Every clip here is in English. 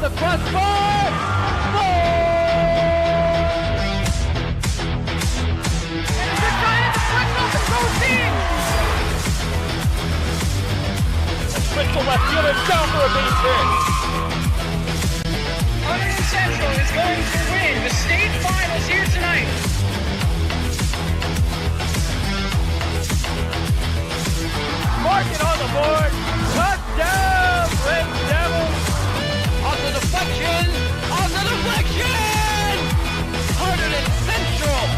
the crossbar! Goal! And it's a giant deflection off the goal team! Quick to left field, it's down for a base hit. Hunterdon Central is going to win the state finals here tonight. Mark it on the board. Touchdown, Red Devils. On the deflection! On the deflection! Hunterdon Central!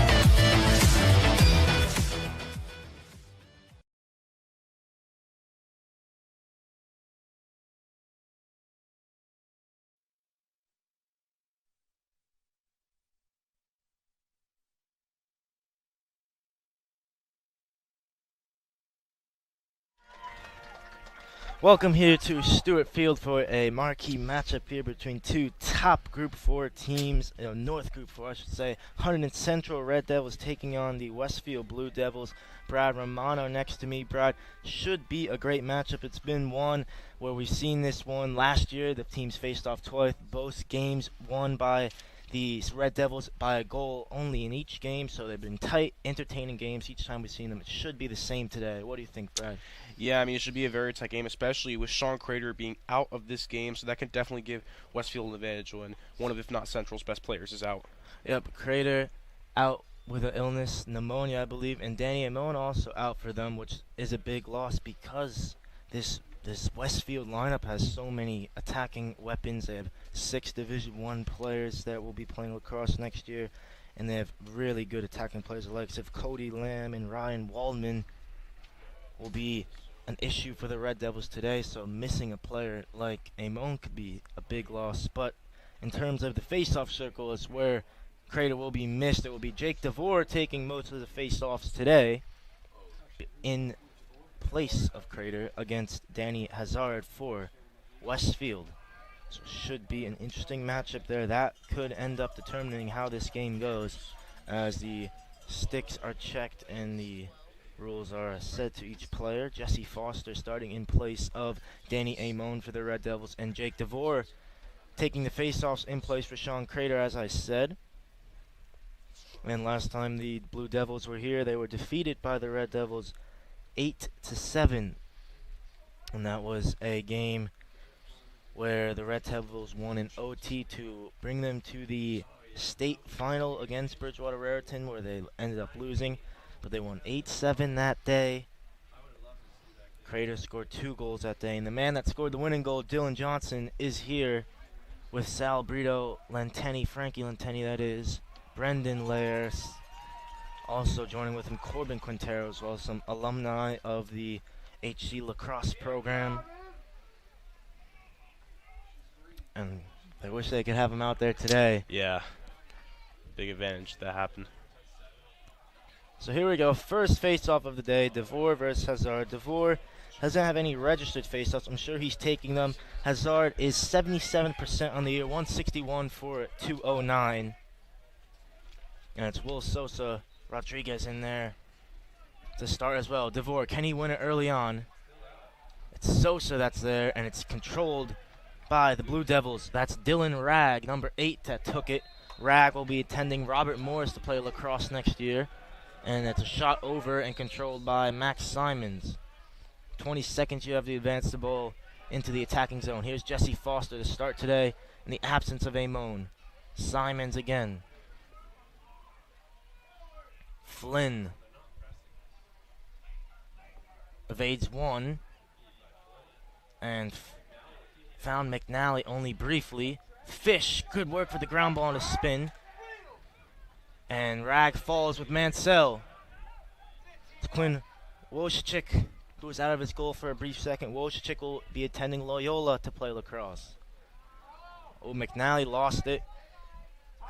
Welcome here to Stewart Field for a marquee matchup here between two top Group 4 teams, North Group 4 I should say. Hunterdon Central Red Devils taking on the Westfield Blue Devils. Brad Romano next to me. Brad, should be a great matchup. It's been one where we've seen this one last year. The teams faced off twice. Both games won by the Red Devils by a goal only in each game, so they've been tight, entertaining games each time we've seen them. It should be the same today. What do you think, Brad? Yeah, I mean, it should be a very tight game, especially with Sean Crater being out of this game, so that can definitely give Westfield an advantage when one of, if not Central's best players is out. Yep, Crater out with an illness, pneumonia, I believe, and Danny Amon also out for them, which is a big loss because this Westfield lineup has so many attacking weapons. They have 6 Division I players that will be playing lacrosse next year, and they have really good attacking players. The likes of Cody Lamb and Ryan Waldman will be an issue for the Red Devils today, so missing a player like Amon could be a big loss. But in terms of the face-off circle is where Crater will be missed. It will be Jake DeVore taking most of the face-offs today in place of Crater against Danny Hazard for Westfield. So should be an interesting matchup there. That could end up determining how this game goes as the sticks are checked and the rules are set to each player. Jesse Foster starting in place of Danny Amon for the Red Devils, and Jake DeVore taking the face-offs in place for Sean Crater, as I said. And last time the Blue Devils were here, they were defeated by the Red Devils 8-7. And that was a game where the Red Devils won in OT to bring them to the state final against Bridgewater Raritan, where they ended up losing. But they won 8-7 that day. Crater scored 2 goals that day. And the man that scored the winning goal, Dylan Johnson, is here with Sal Brito Lanteni, Frankie Lanteni that is, Brendan Lair, also joining with him Corbin Quintero as well, some alumni of the HC Lacrosse program. And I wish they could have him out there today. Yeah, big advantage that happened. So here we go, first face-off of the day, DeVore versus Hazard. DeVore doesn't have any registered face-offs. I'm sure he's taking them. Hazard is 77% on the year, 161 for 209. And it's Will Sosa Rodriguez in there to start as well. DeVore, can he win it early on? It's Sosa that's there, and it's controlled by the Blue Devils. That's Dylan Ragg, number 8, that took it. Ragg will be attending Robert Morris to play lacrosse next year. And it's a shot over and controlled by Max Simons. 20 seconds you have to advance the ball into the attacking zone. Here's Jesse Foster to start today in the absence of Amon. Simons again. Flynn evades one and found McNally only briefly. Fish, good work for the ground ball on a spin. And Ragg falls with Mansell. It's Quinn Wojcicki, who was out of his goal for a brief second. Wojcicki will be attending Loyola to play lacrosse. Oh, McNally lost it.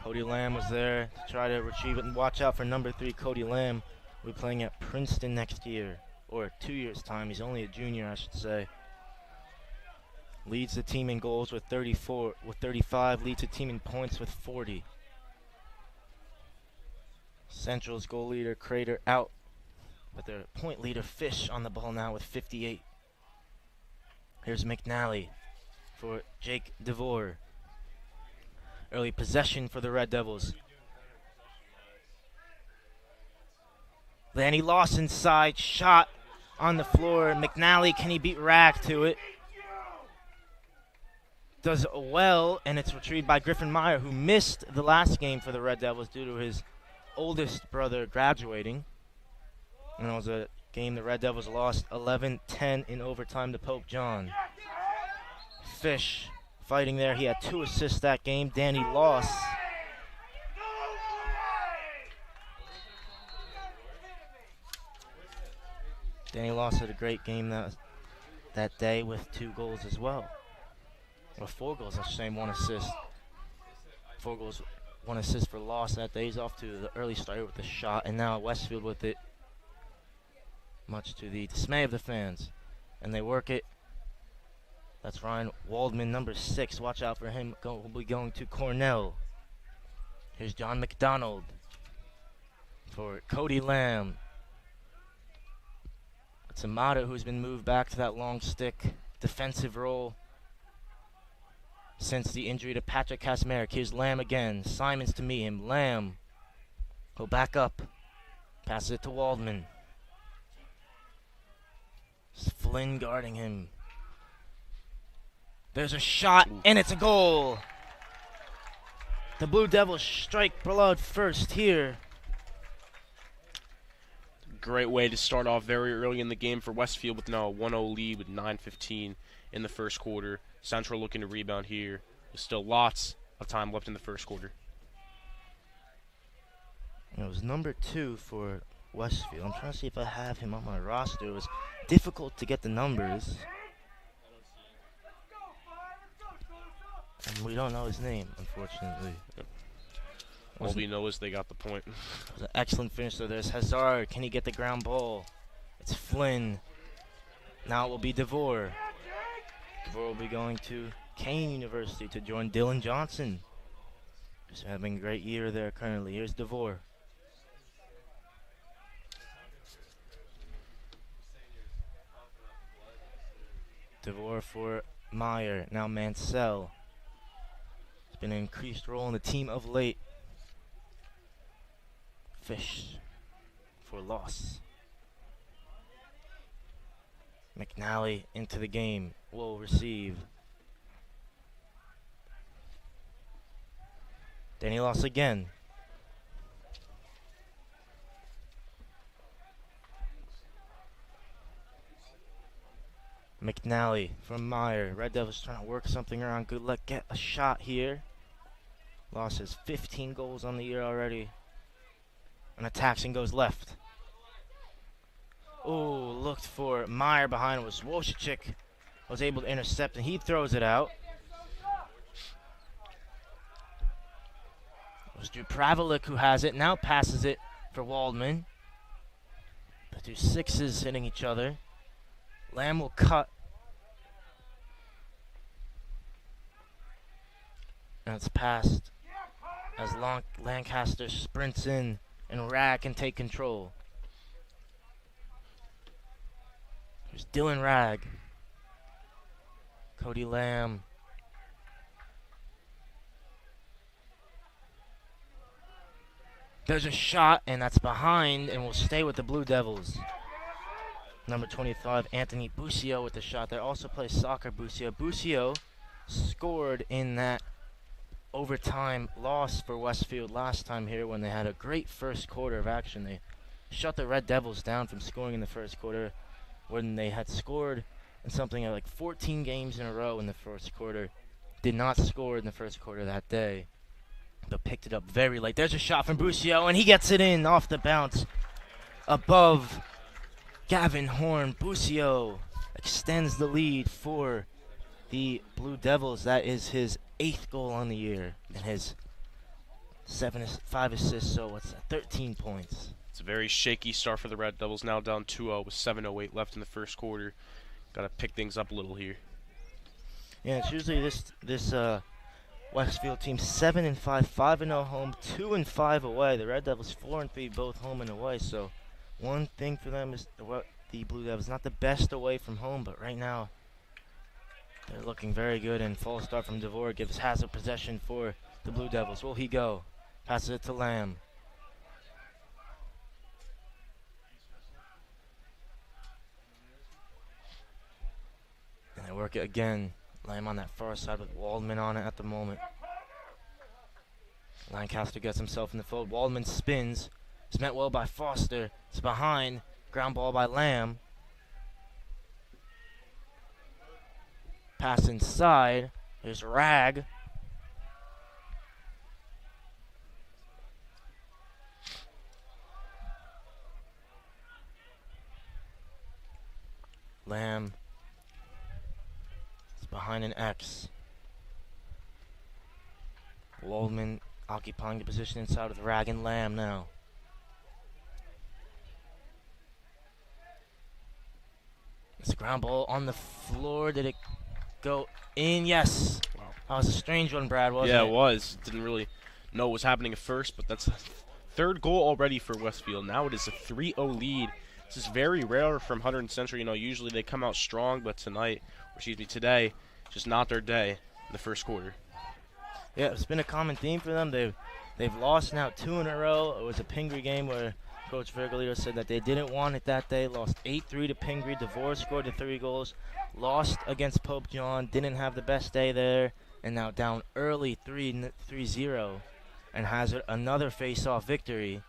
Cody Lamb was there to try to retrieve it. And watch out for number 3, Cody Lamb. We'll be playing at Princeton next year, or 2 years' time. He's only a junior, I should say. Leads the team in goals with 35. Leads the team in points with 40. Central's goal leader, Crater, out. But their point leader, Fish, on the ball now with 58. Here's McNally for Jake DeVore. early possession for the Red Devils. Lanny Lawson side shot on the floor. McNally, can he beat Rag to it? Does well, and it's retrieved by Griffin Meyer, who missed the last game for the Red Devils due to his oldest brother graduating. And it was a game the Red Devils lost 11-10 in overtime to Pope John. Fish fighting there. He had 2 assists that game. Danny Loss. Danny Loss had a great game that day with 2 goals as well. Or 4 goals, I should say, 1 assist. 4 goals, 1 assist for Loss that day. He's off to the early start with the shot, and now Westfield with it, much to the dismay of the fans. And they work it. That's Ryan Waldman, number 6. Watch out for him. We'll be going to Cornell. Here's John McDonald for Cody Lamb. It's Amada who's been moved back to that long stick defensive role since the injury to Patrick Kasmerick. Here's Lamb again. Simons to meet him. Lamb. Go back up. Passes it to Waldman. Flynn guarding him. There's a shot, and it's a goal. The Blue Devils strike blood first here. Great way to start off very early in the game for Westfield with now a 1-0 lead with 9:15 in the first quarter. Central looking to rebound here. There's still lots of time left in the first quarter. It was number 2 for Westfield. I'm trying to see if I have him on my roster. It was difficult to get the numbers. And we don't know his name, unfortunately. Yep. All we know is they got the point. It was an excellent finish. So there's Hazard. Can he get the ground ball? It's Flynn. Now it will be DeVore. DeVore will be going to Kane University to join Dylan Johnson, who's having a great year there currently. Here's DeVore. DeVore for Meyer. Now Mansell. It's been an increased role in the team of late. Fish for Loss. McNally into the game. Will receive. Danny Loss again. McNally from Meyer. Red Devils trying to work something around. Good luck. Get a shot here. Loss has 15 goals on the year already. And attacks and goes left. Oh, looked for Meyer behind. It was Wojcicki. Was able to intercept, and he throws it out. It was Dupravalik who has it. Now passes it for Waldman. The 2 6s hitting each other. Lamb will cut. And it's passed as Lancaster sprints in, and Rag can take control. Here's Dylan Rag. Cody Lamb. There's a shot, and that's behind, and will stay with the Blue Devils. Number 25, Anthony Busio with the shot there. Also plays soccer, Busio. Busio scored in that overtime loss for Westfield last time here when they had a great first quarter of action. They shut the Red Devils down from scoring in the first quarter when they had scored in something like 14 games in a row in the first quarter. Did not score in the first quarter that day, but picked it up very late. There's a shot from Busio, and he gets it in off the bounce above Gavin Horn. Busio extends the lead for the Blue Devils. That is his 8th goal on the year and his 5 assists, so it's 13 points. It's a very shaky start for the Red Devils, now down 2-0 with 7:08 left in the first quarter. Got to pick things up a little here. Yeah, it's usually this Westfield team 7-5, 5-0 home, 2-5 away. The Red Devils 4-3 both home and away. So one thing for them is the Blue Devils not the best away from home, but right now they're looking very good. And false start from DeVore gives Hazard possession for the Blue Devils. Will he go? Passes it to Lamb. And they work it again. Lamb on that far side with Waldman on it at the moment. Lancaster gets himself in the field. Waldman spins. It's met well by Foster. It's behind. Ground ball by Lamb. Pass inside. There's Rag. Lamb. It's behind an X. Waldman occupying the position inside with Rag and Lamb now. It's a ground ball on the floor. Did it go in? Yes. Wow. That was a strange one, Brad, wasn't it? Yeah, it was. Didn't really know what was happening at first, but that's a third goal already for Westfield. Now it is a 3-0 lead. This is very rare from Hunterdon Central. You know, usually they come out strong, but today, just not their day in the first quarter. Yeah, it's been a common theme for them. They've lost now 2 in a row. It was a Pingree game where Coach Virgilio said that they didn't want it that day. Lost 8-3 to Pingree. DeVore scored the 3 goals. Lost against Pope John. Didn't have the best day there. And now down early 3-0. And has another face-off victory.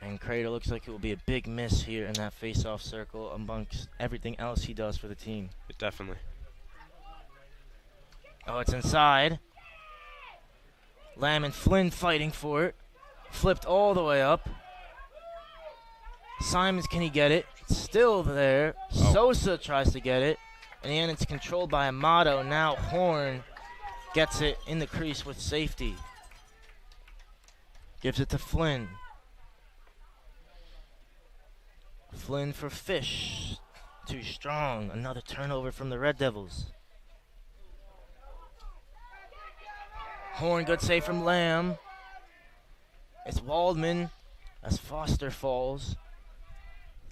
And Crater looks like it will be a big miss here in that face-off circle amongst everything else he does for the team. Definitely. Oh, it's inside. Lamb and Flynn fighting for it. Flipped all the way up. Simons, can he get it? It's still there. Oh. Sosa tries to get it. In the end, it's controlled by Amato. Now Horn gets it in the crease with safety. Gives it to Flynn. Flynn for Fish. Too strong. Another turnover from the Red Devils. Horn, good save from Lamb. It's Waldman as Foster falls.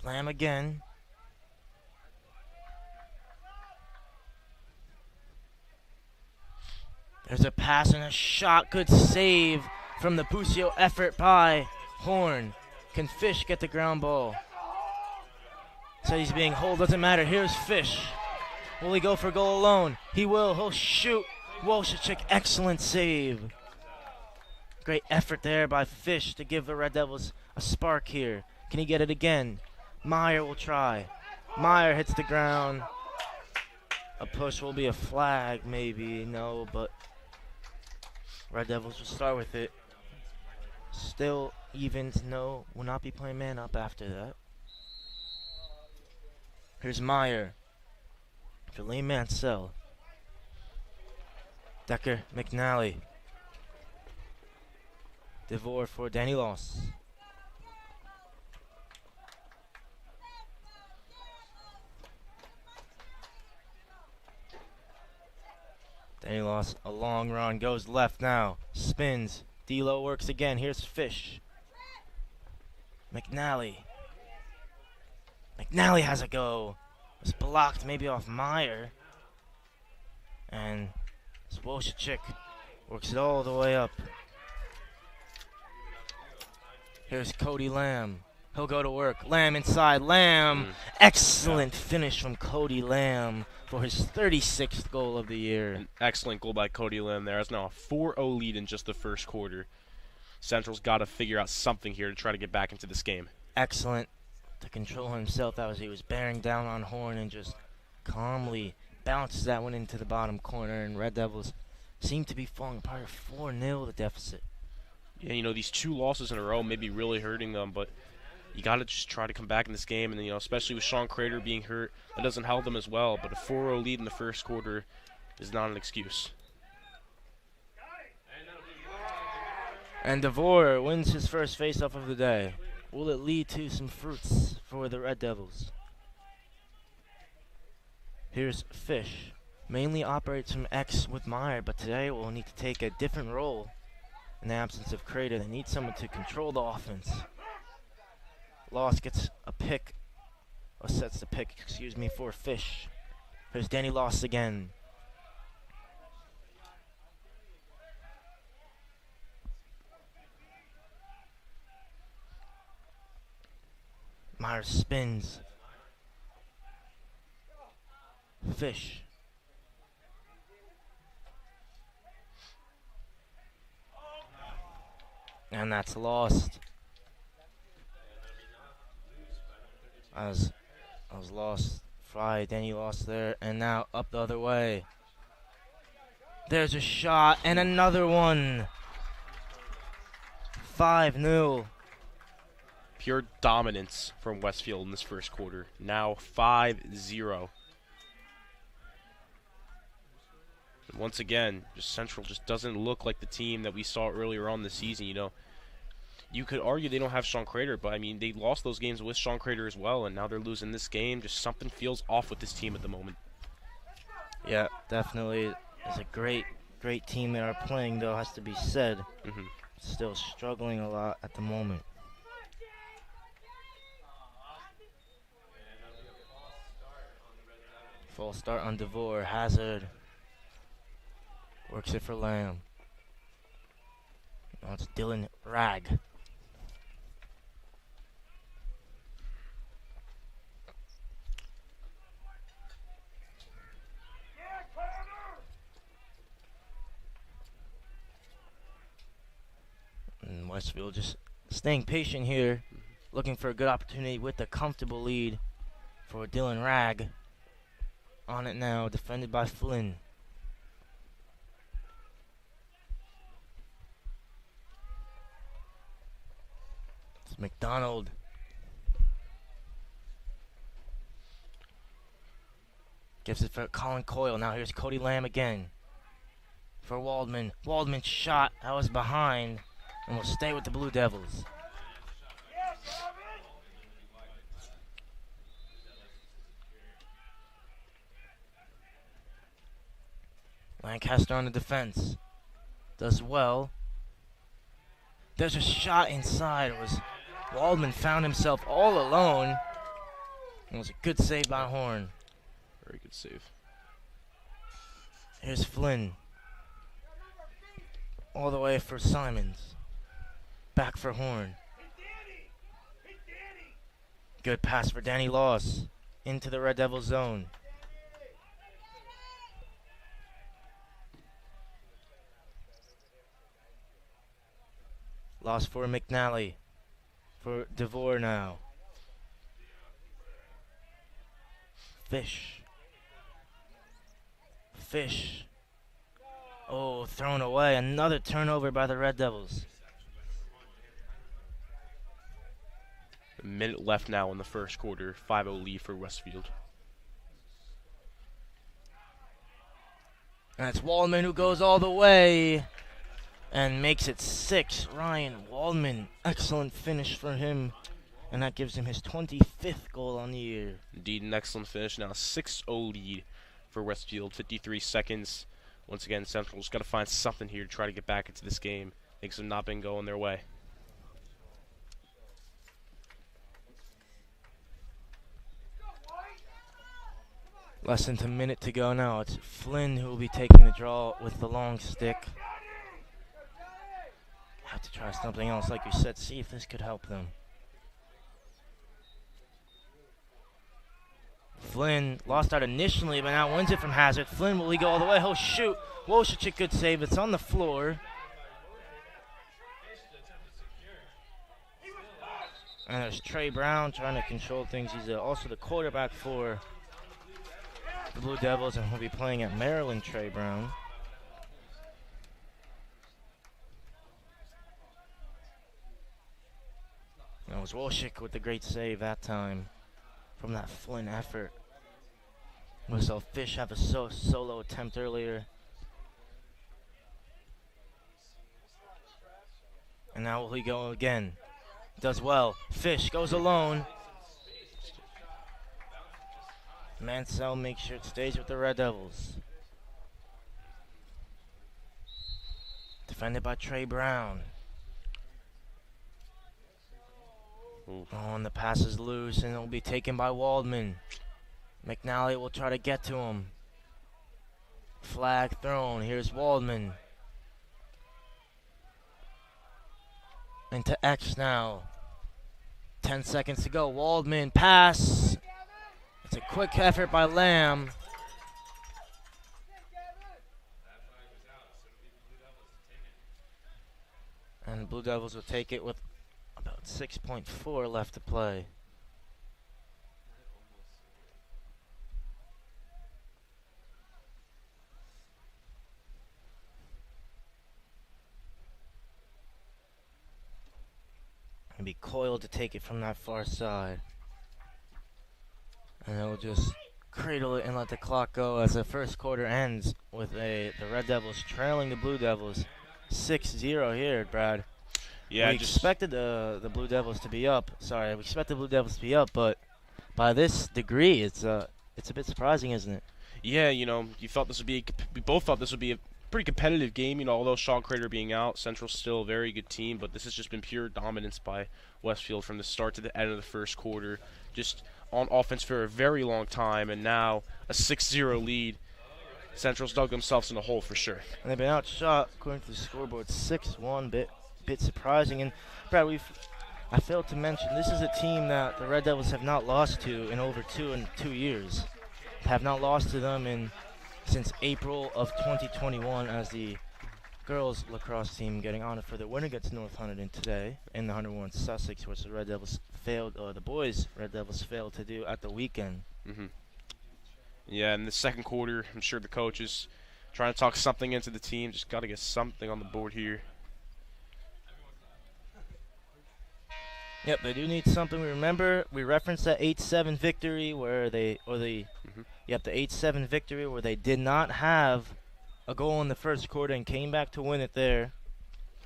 Lamb again. There's a pass and a shot. Good save from the Pusio effort by Horn. Can Fish get the ground ball? Said he's being holed. Doesn't matter. Here's Fish. Will he go for goal alone? He will. He'll shoot. Wolszczyk, excellent save. Great effort there by Fish to give the Red Devils a spark here. Can he get it again? Meyer will try. Meyer hits the ground. A push will be a flag, maybe. No, but Red Devils will start with it. Still evens. No, will not be playing man up after that. Here's Meyer. For Lee Mansell. Decker, McNally. DeVore for Danny Loss. Danny Loss, a long run, goes left now. Spins. D'Lo works again. Here's Fish. McNally. McNally has a go. Was blocked maybe off Meyer. And Wolszczyk works it all the way up. Here's Cody Lamb. He'll go to work. Lamb inside. Lamb. Excellent finish from Cody Lamb for his 36th goal of the year. An excellent goal by Cody Lamb there. It's now a 4-0 lead in just the first quarter. Central's got to figure out something here to try to get back into this game. Excellent to control himself. He was bearing down on Horn and just calmly bounces that one into the bottom corner. And Red Devils seem to be falling apart. 4-0 the deficit. Yeah, you know, these 2 losses in a row may be really hurting them, but you got to just try to come back in this game. And, you know, especially with Sean Crater being hurt, that doesn't help them as well. But a 4-0 lead in the first quarter is not an excuse. And DeVore wins his first faceoff of the day. Will it lead to some fruits for the Red Devils? Here's Fish. Mainly operates from X with Meyer, but today will need to take a different role in the absence of Crater. They need someone to control the offense. Loss gets a pick, or sets the pick, for Fish. There's Danny Loss again. Myers spins. Fish. And that's lost. I was lost. Fry, Denny lost there, and now up the other way. There's a shot and another one. 5-0. Pure dominance from Westfield in this first quarter. Now 5-0. And once again, just Central just doesn't look like the team that we saw earlier on this season. You know, you could argue they don't have Sean Crater, but I mean, they lost those games with Sean Crater as well, and now they're losing this game. Just something feels off with this team at the moment. Yeah, definitely. It's a great team they are playing, though, has to be said. Still struggling a lot at the moment. False start on DeVore. Hazard works it for Lamb. Now it's Dylan Ragg. And Westfield just staying patient here, looking for a good opportunity with a comfortable lead for Dylan Ragg. On it now, defended by Flynn. It's McDonald. Gives it for Colin Coyle. Now here's Cody Lamb again. For Waldman. Waldman's shot. That was behind. And will stay with the Blue Devils. Lancaster on the defense. Does well. There's a shot inside. It was Waldman found himself all alone. It was a good save by Horn. Very good save. Here's Flynn. All the way for Simons. Back for Horn. Good pass for Danny Loss. Into the Red Devil zone. Loss for McNally. For DeVore now. Fish. Oh, thrown away. Another turnover by the Red Devils. A minute left now in the first quarter. 5-0 lead for Westfield. And it's Waldman who goes all the way and makes it 6. Ryan Waldman, excellent finish for him. And that gives him his 25th goal on the year. Indeed, an excellent finish. Now 6-0 lead for Westfield. 53 seconds. Once again, Central's got to find something here to try to get back into this game. Things have not been going their way. Less than a minute to go now. It's Flynn who will be taking the draw with the long stick. Have to try something else, like you said. See if this could help them. Flynn lost out initially, but now wins it from Hazard. Flynn, will he go all the way? Oh, shoot. Wojcicki, good save. It's on the floor. And there's Trey Brown trying to control things. He's also the quarterback for the Blue Devils, and he'll be playing at Maryland, Trey Brown. That was Wojcicki with the great save that time from that Flynn effort. We saw Fish have a solo attempt earlier. And now will he go again? Does well. Fish goes alone. Mansell makes sure it stays with the Red Devils. Defended by Trey Brown. Ooh. Oh, and the pass is loose, and it will be taken by Waldman. McNally will try to get to him. Flag thrown. Here's Waldman. Into X now. 10 seconds to go. Waldman pass. It's a quick effort by Lamb. And the Blue Devils will take it with about 6.4 left to play. It'll be Coyle to take it from that far side. And they'll just cradle it and let the clock go as the first quarter ends with the Red Devils trailing the Blue Devils 6-0 here, Brad. Yeah, we expected the Blue Devils to be up. Sorry, we expected the Blue Devils to be up, but by this degree, it's a bit surprising, isn't it? Yeah, you know, we both thought this would be a pretty competitive game. You know, although Shaw Crater being out, Central's still a very good team, but this has just been pure dominance by Westfield from the start to the end of the first quarter. Just on offense for a very long time, and now a 6-0 lead. Central's dug themselves in a hole for sure. And they've been outshot according to the scoreboard 6-1, bit surprising. And Brad, I failed to mention this is a team that the Red Devils have not lost to in over 2 years. Have not lost to them since April of 2021 as the girls lacrosse team getting honored for their win against North Hunterdon today in the 101 Sussex, which the Red Devils failed, or the boys Red Devils failed to do at the weekend. Yeah, in the second quarter, I'm sure the coach is trying to talk something into the team. Just got to get something on the board here. Yep, they do need something. We referenced that 8-7 victory where the 8-7 victory where they did not have a goal in the first quarter and came back to win it there.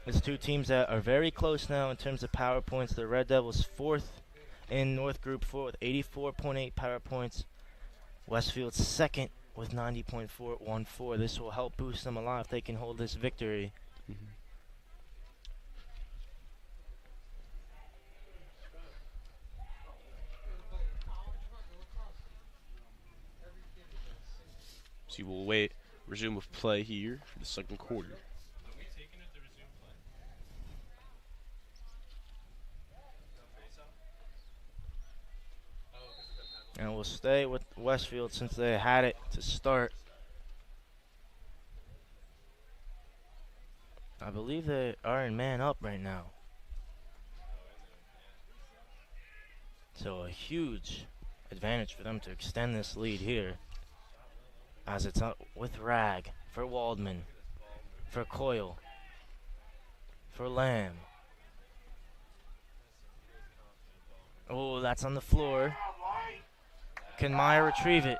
There's two teams that are very close now in terms of power points. The Red Devils 4th in North Group 4 with 84.8 power points. Westfield 2nd with 90.414. This will help boost them a lot if they can hold this victory. So we'll wait, resume with play here for the second quarter. And we'll stay with Westfield since they had it to start. I believe they are in man up right now. So a huge advantage for them to extend this lead here. As it's up with Rag, for Waldman, for Coyle, for Lamb. Oh, that's on the floor. Can Meyer retrieve it?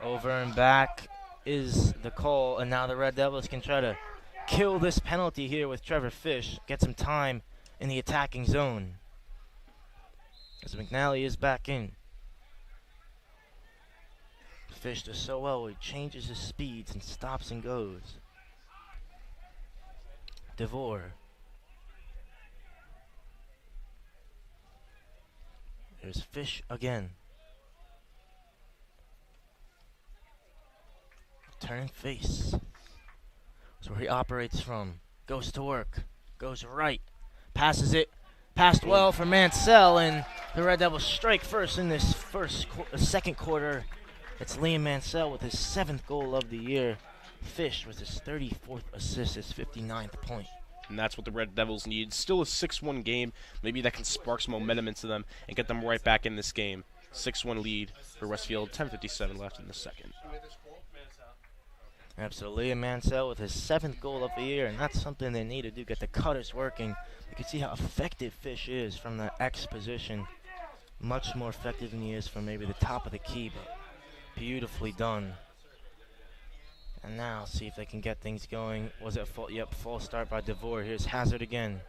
Over and back is the call, and now the Red Devils can try to kill this penalty here with Trevor Fish. Get some time in the attacking zone. As McNally is back in. Fish does so well, he changes his speeds and stops and goes. DeVore. There's Fish again. Turning face. That's where he operates from. Goes to work. Goes right. Passes it. Passed well for Mansell, and the Red Devils strike first in this second quarter. It's Liam Mansell with his 7th goal of the year. Fish with his 34th assist, his 59th point. And that's what the Red Devils need. Still a 6-1 game. Maybe that can spark some momentum into them and get them right back in this game. 6-1 lead for Westfield. 10:57 left in the second. Absolutely, Liam Mansell with his 7th goal of the year, and that's something they need to do, get the cutters working. You can see how effective Fish is from the X position. Much more effective than he is from maybe the top of the key, but beautifully done. And now see if they can get things going. Was it a full? Yep, false start by DeVore. Here's Hazard again.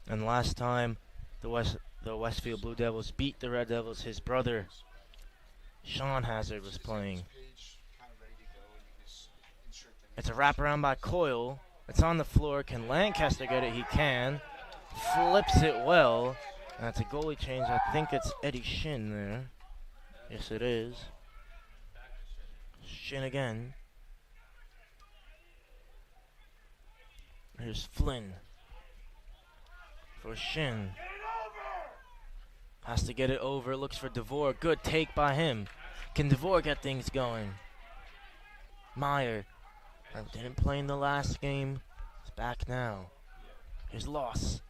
And last time the Westfield Blue Devils beat the Red Devils, his brother Sean Hazard was playing. It's a wraparound by Coyle. It's on the floor. Can Lancaster get it? He can. Flips it well. And that's a goalie change. I think it's Eddie Shin there. Yes, it is. Shin again. Here's Flynn. for Shin. Has to get it over. Looks for DeVore. Good take by him. Can DeVore get things going? Meyer didn't play in the last game. He's back now. Here's Loss.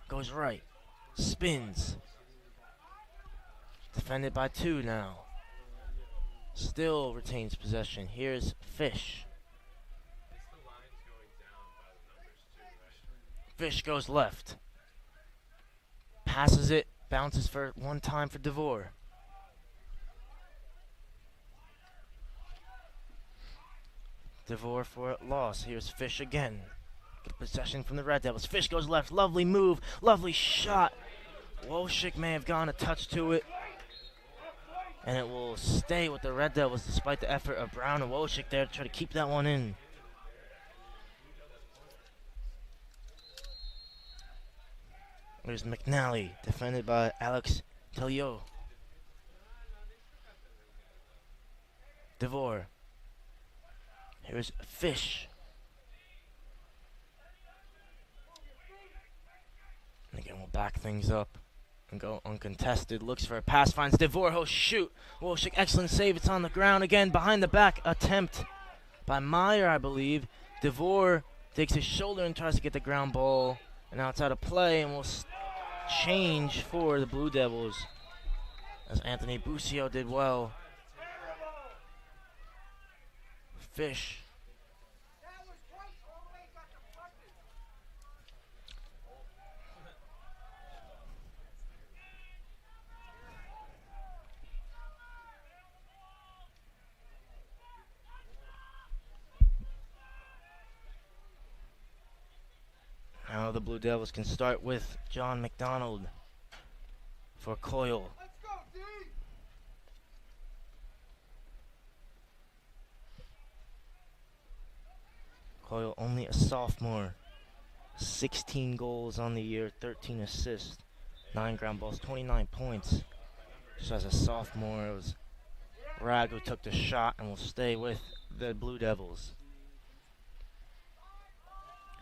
Goes right. Spins. Defended by 2 now. Still retains possession. Here's Fish. Fish goes left. Passes it. Bounces for one time for DeVore. DeVore for Loss. Here's Fish again. Good possession from the Red Devils. Fish goes left. Lovely move. Lovely shot. Wojcik may have gone a touch to it. And it will stay with the Red Devils despite the effort of Brown and Wojcik there to try to keep that one in. There's McNally, defended by Alex Telio. DeVore. Here's Fish. And again, we'll back things up and go uncontested. Looks for a pass, finds DeVore. Oh, shoot. Wojcik, excellent save. It's on the ground again. Behind the back attempt by Meyer, I believe. DeVore takes his shoulder and tries to get the ground ball. And now it's out of play, and we'll change for the Blue Devils, as Anthony Busio did well. Fish. Now the Blue Devils can start with John McDonald for Coyle. Coyle only a sophomore. 16 goals on the year, 13 assists, 9 ground balls, 29 points. Just as a sophomore, it was Rag who took the shot and will stay with the Blue Devils.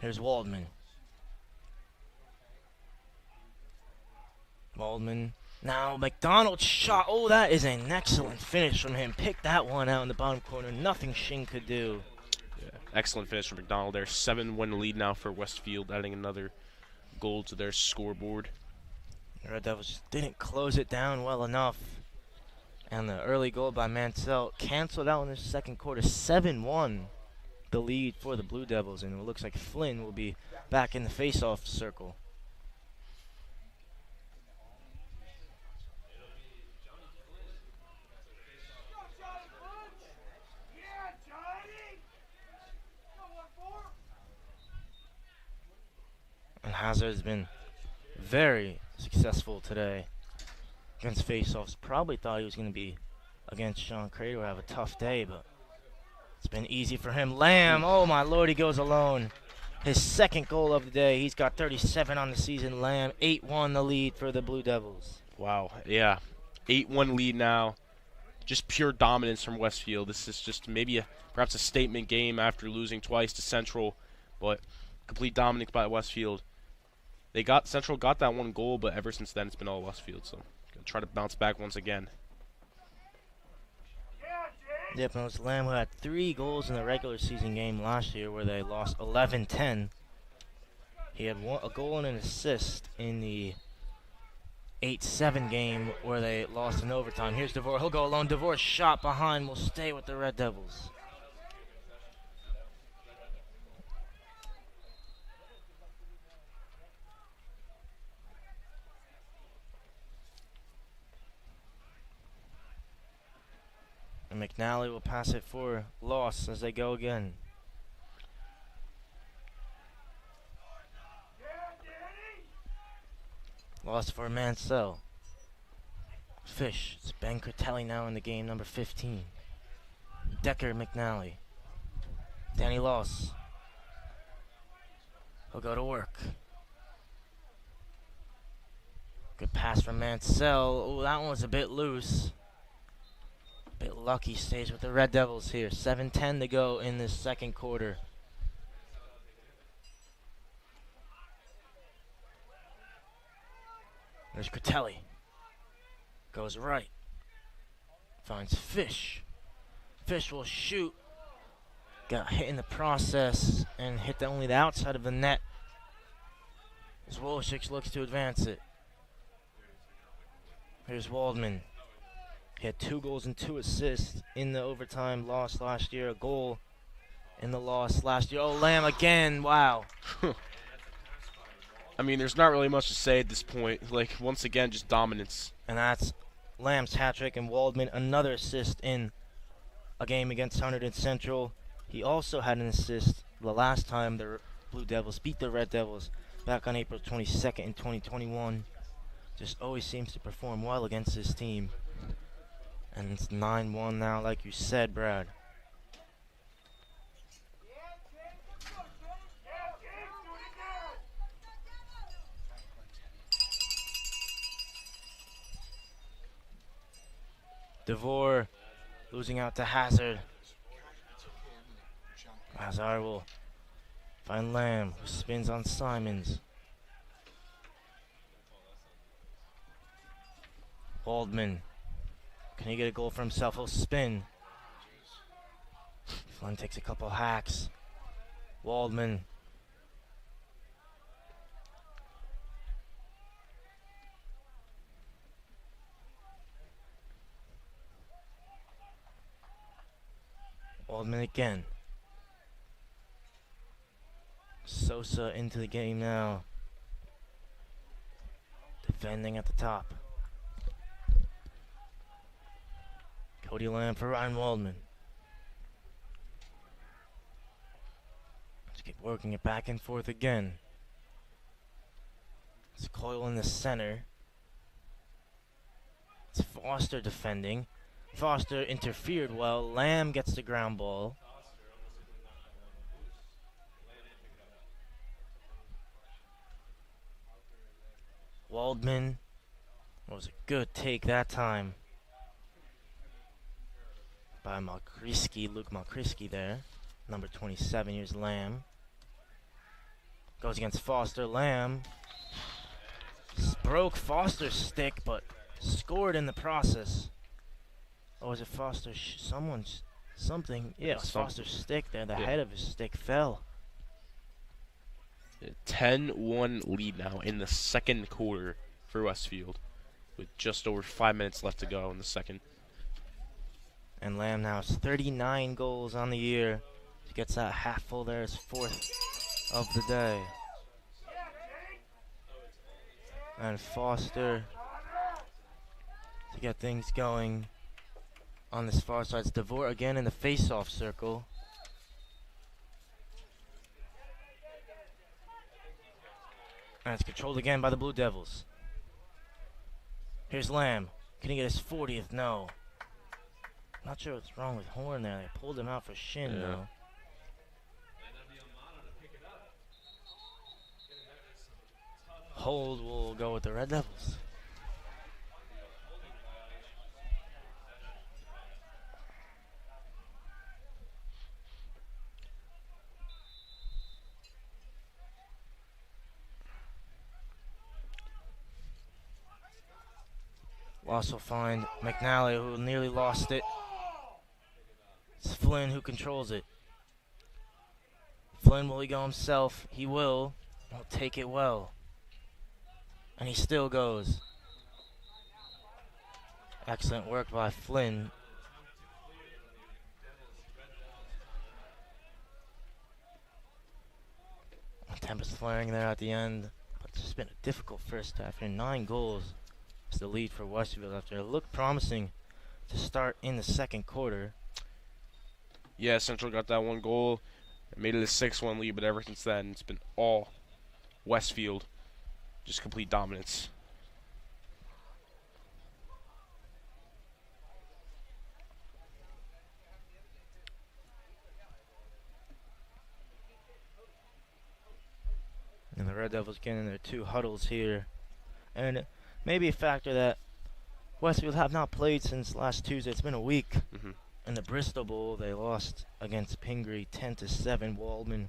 Here's Waldman. Waldman. Now McDonald's shot. Oh, that is an excellent finish from him. Picked that one out in the bottom corner. Nothing Shin could do. Yeah, excellent finish from McDonald there. 7-1 lead now for Westfield, adding another goal to their scoreboard. The Red Devils just didn't close it down well enough. And the early goal by Mansell canceled out in the second quarter. 7-1 the lead for the Blue Devils. And it looks like Flynn will be back in the face-off circle. And Hazard has been very successful today against faceoffs. Probably thought he was going to be against Sean Crater, have a tough day, but it's been easy for him. Lamb, oh my lord, he goes alone. His second goal of the day. He's got 37 on the season. Lamb, 8-1 the lead for the Blue Devils. Wow, yeah. 8-1 lead now. Just pure dominance from Westfield. This is just maybe perhaps a statement game after losing twice to Central, but complete dominance by Westfield. Central got that one goal, but ever since then it's been all Westfield. So gonna try to bounce back once again. Yep, and it was Lamb who had 3 goals in the regular season game last year, where they lost 11-10. He had a goal and an assist in the 8-7 game where they lost in overtime. Here's DeVore. He'll go alone. DeVore's shot behind will stay with the Red Devils. And McNally will pass it for Loss as they go again. Loss for Mansell. Fish. It's Ben Curtelli now in the game, number 15. Decker, McNally. Danny Loss. He'll go to work. Good pass from Mansell. Oh, that one was a bit loose. Bit lucky, stays with the Red Devils here. 7:10 to go in this second quarter. There's Critelli. Goes right. Finds Fish. Fish will shoot. Got hit in the process and hit only the outside of the net. As Wolosik looks to advance it. Here's Waldman. He had 2 goals and 2 assists in the overtime loss last year. A goal in the loss last year. Oh, Lamb again. Wow. I mean, there's not really much to say at this point. Like, once again, just dominance. And that's Lamb's hat trick, and Waldman another assist in a game against Hunterdon Central. He also had an assist the last time the Blue Devils beat the Red Devils back on April 22nd in 2021. Just always seems to perform well against this team. And it's 9-1 now, like you said, Brad. DeVore losing out to Hazard. Hazard will find Lamb, who spins on Simons. Waldman. Can he get a goal for himself? He'll spin. Flynn takes a couple hacks. Waldman. Waldman again. Sosa into the game now. Defending at the top. Cody Lamb for Ryan Waldman. Let's keep working it back and forth again. It's Coyle in the center. It's Foster defending. Foster interfered well. Lamb gets the ground ball. Waldman. That was a good take that time by Luke Malkriski there. Number 27, here's Lamb. Goes against Foster. Lamb broke Foster's stick, but scored in the process. Or was it Foster? Something. Yeah, it was Foster's stick there. The head of his stick fell. 10-1 lead now in the second quarter for Westfield, with just over 5 minutes left to go in the second. And Lamb now has 39 goals on the year. He gets that half full there, his 4th of the day. And Foster to get things going on this far side. It's DeVore again in the face-off circle. And it's controlled again by the Blue Devils. Here's Lamb. Can he get his 40th? No. Not sure what's wrong with Horn there. They pulled him out for shin, though. Hold will go with the Red Devils. We'll also find McNally, who nearly lost it. It's Flynn who controls it. Flynn, will he go himself? He will. He'll take it well. And he still goes. Excellent work by Flynn. Tempest flaring there at the end. But it's just been a difficult first half here. 9 goals. It's the lead for Westfield after it looked promising to start in the second quarter. Yeah, Central got that 1 goal. It made it a 6-1 lead, but ever since then, it's been all Westfield. Just complete dominance. And the Red Devils getting their 2 huddles here. And maybe a factor that Westfield have not played since last Tuesday. It's been a week. In the Bristol Bowl, they lost against Pingree 10-7. Waldman,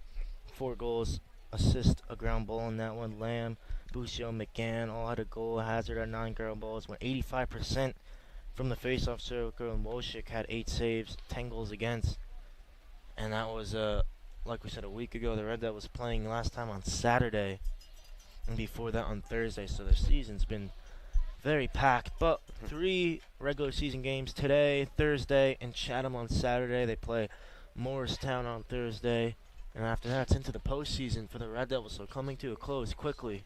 4 goals assist a ground ball in that one. Lamb, Busio, McGann all had a goal. Hazard had 9 ground balls, went 85% from the faceoff circle, and Wojcik had 8 saves, 10 goals against. And that was, like we said, a week ago. The Red Devils playing last time on Saturday, and before that on Thursday. So their season's been very packed. But 3 regular season games today, Thursday, and Chatham on Saturday. They play Morristown on Thursday. And after that, it's into the postseason for the Red Devils, so coming to a close quickly.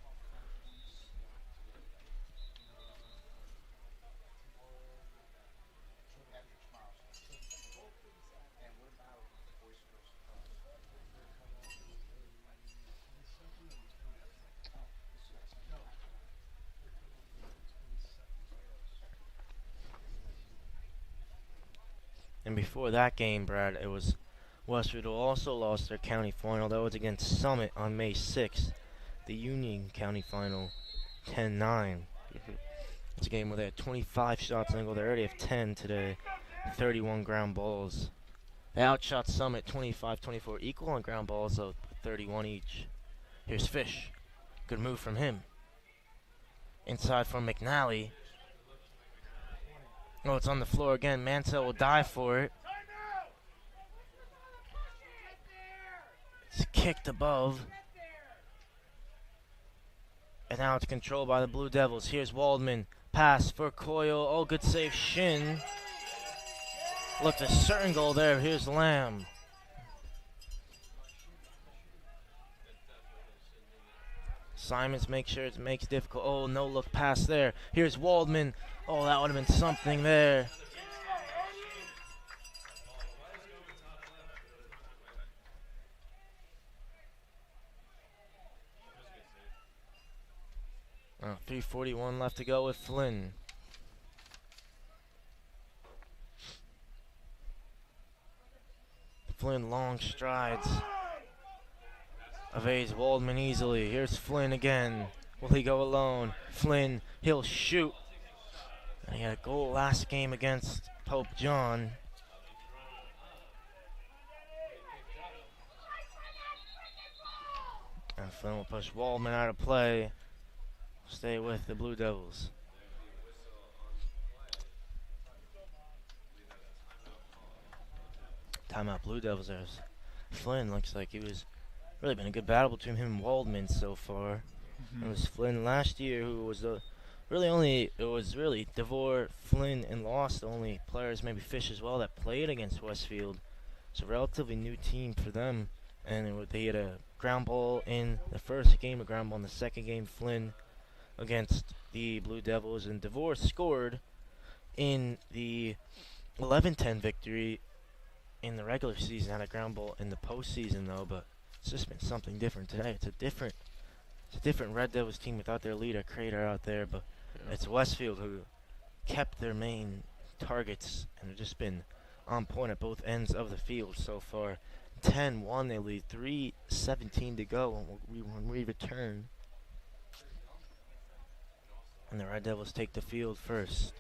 And before that game, Brad, it was Westfield who also lost their county final. That was against Summit on May 6th. The Union County final, 10-9. It's a game where they had 25 shots on goal. They already have 10 today, 31 ground balls. They outshot Summit 25-24, equal on ground balls, so 31 each. Here's Fish. Good move from him. Inside from McNally. Oh, it's on the floor again. Mansell will dive for it. It's kicked above. And now it's controlled by the Blue Devils. Here's Waldman. Pass for Coyle. Oh, good save. Shin. Looked a certain goal there. Here's Lamb. Simons makes sure it makes difficult. Oh, no look pass there. Here's Waldman. Oh, that would have been something there. Oh, 3:41 left to go with Flynn. Flynn long strides. Evades Waldman easily. Here's Flynn again. Will he go alone? Flynn, he'll shoot. And he had a goal last game against Pope John. And Flynn will push Waldman out of play. Stay with the Blue Devils. Timeout Blue Devils. There's Flynn. Looks like he was really been a good battle between him and Waldman so far. It was Flynn last year who was the it was really DeVore, Flynn, and Lost, the only players, maybe Fish as well, that played against Westfield. It's a relatively new team for them. And they had a ground ball in the first game, a ground ball in the second game. Flynn against the Blue Devils, and DeVore scored in the 11-10 victory in the regular season. Had a ground ball in the postseason though, but it's just been something different today. It's a different Red Devils team without their leader Crater out there, but it's Westfield who kept their main targets and have just been on point at both ends of the field so far. 10-1 they lead, 3:17 to go when we return. And the Red Devils take the field first.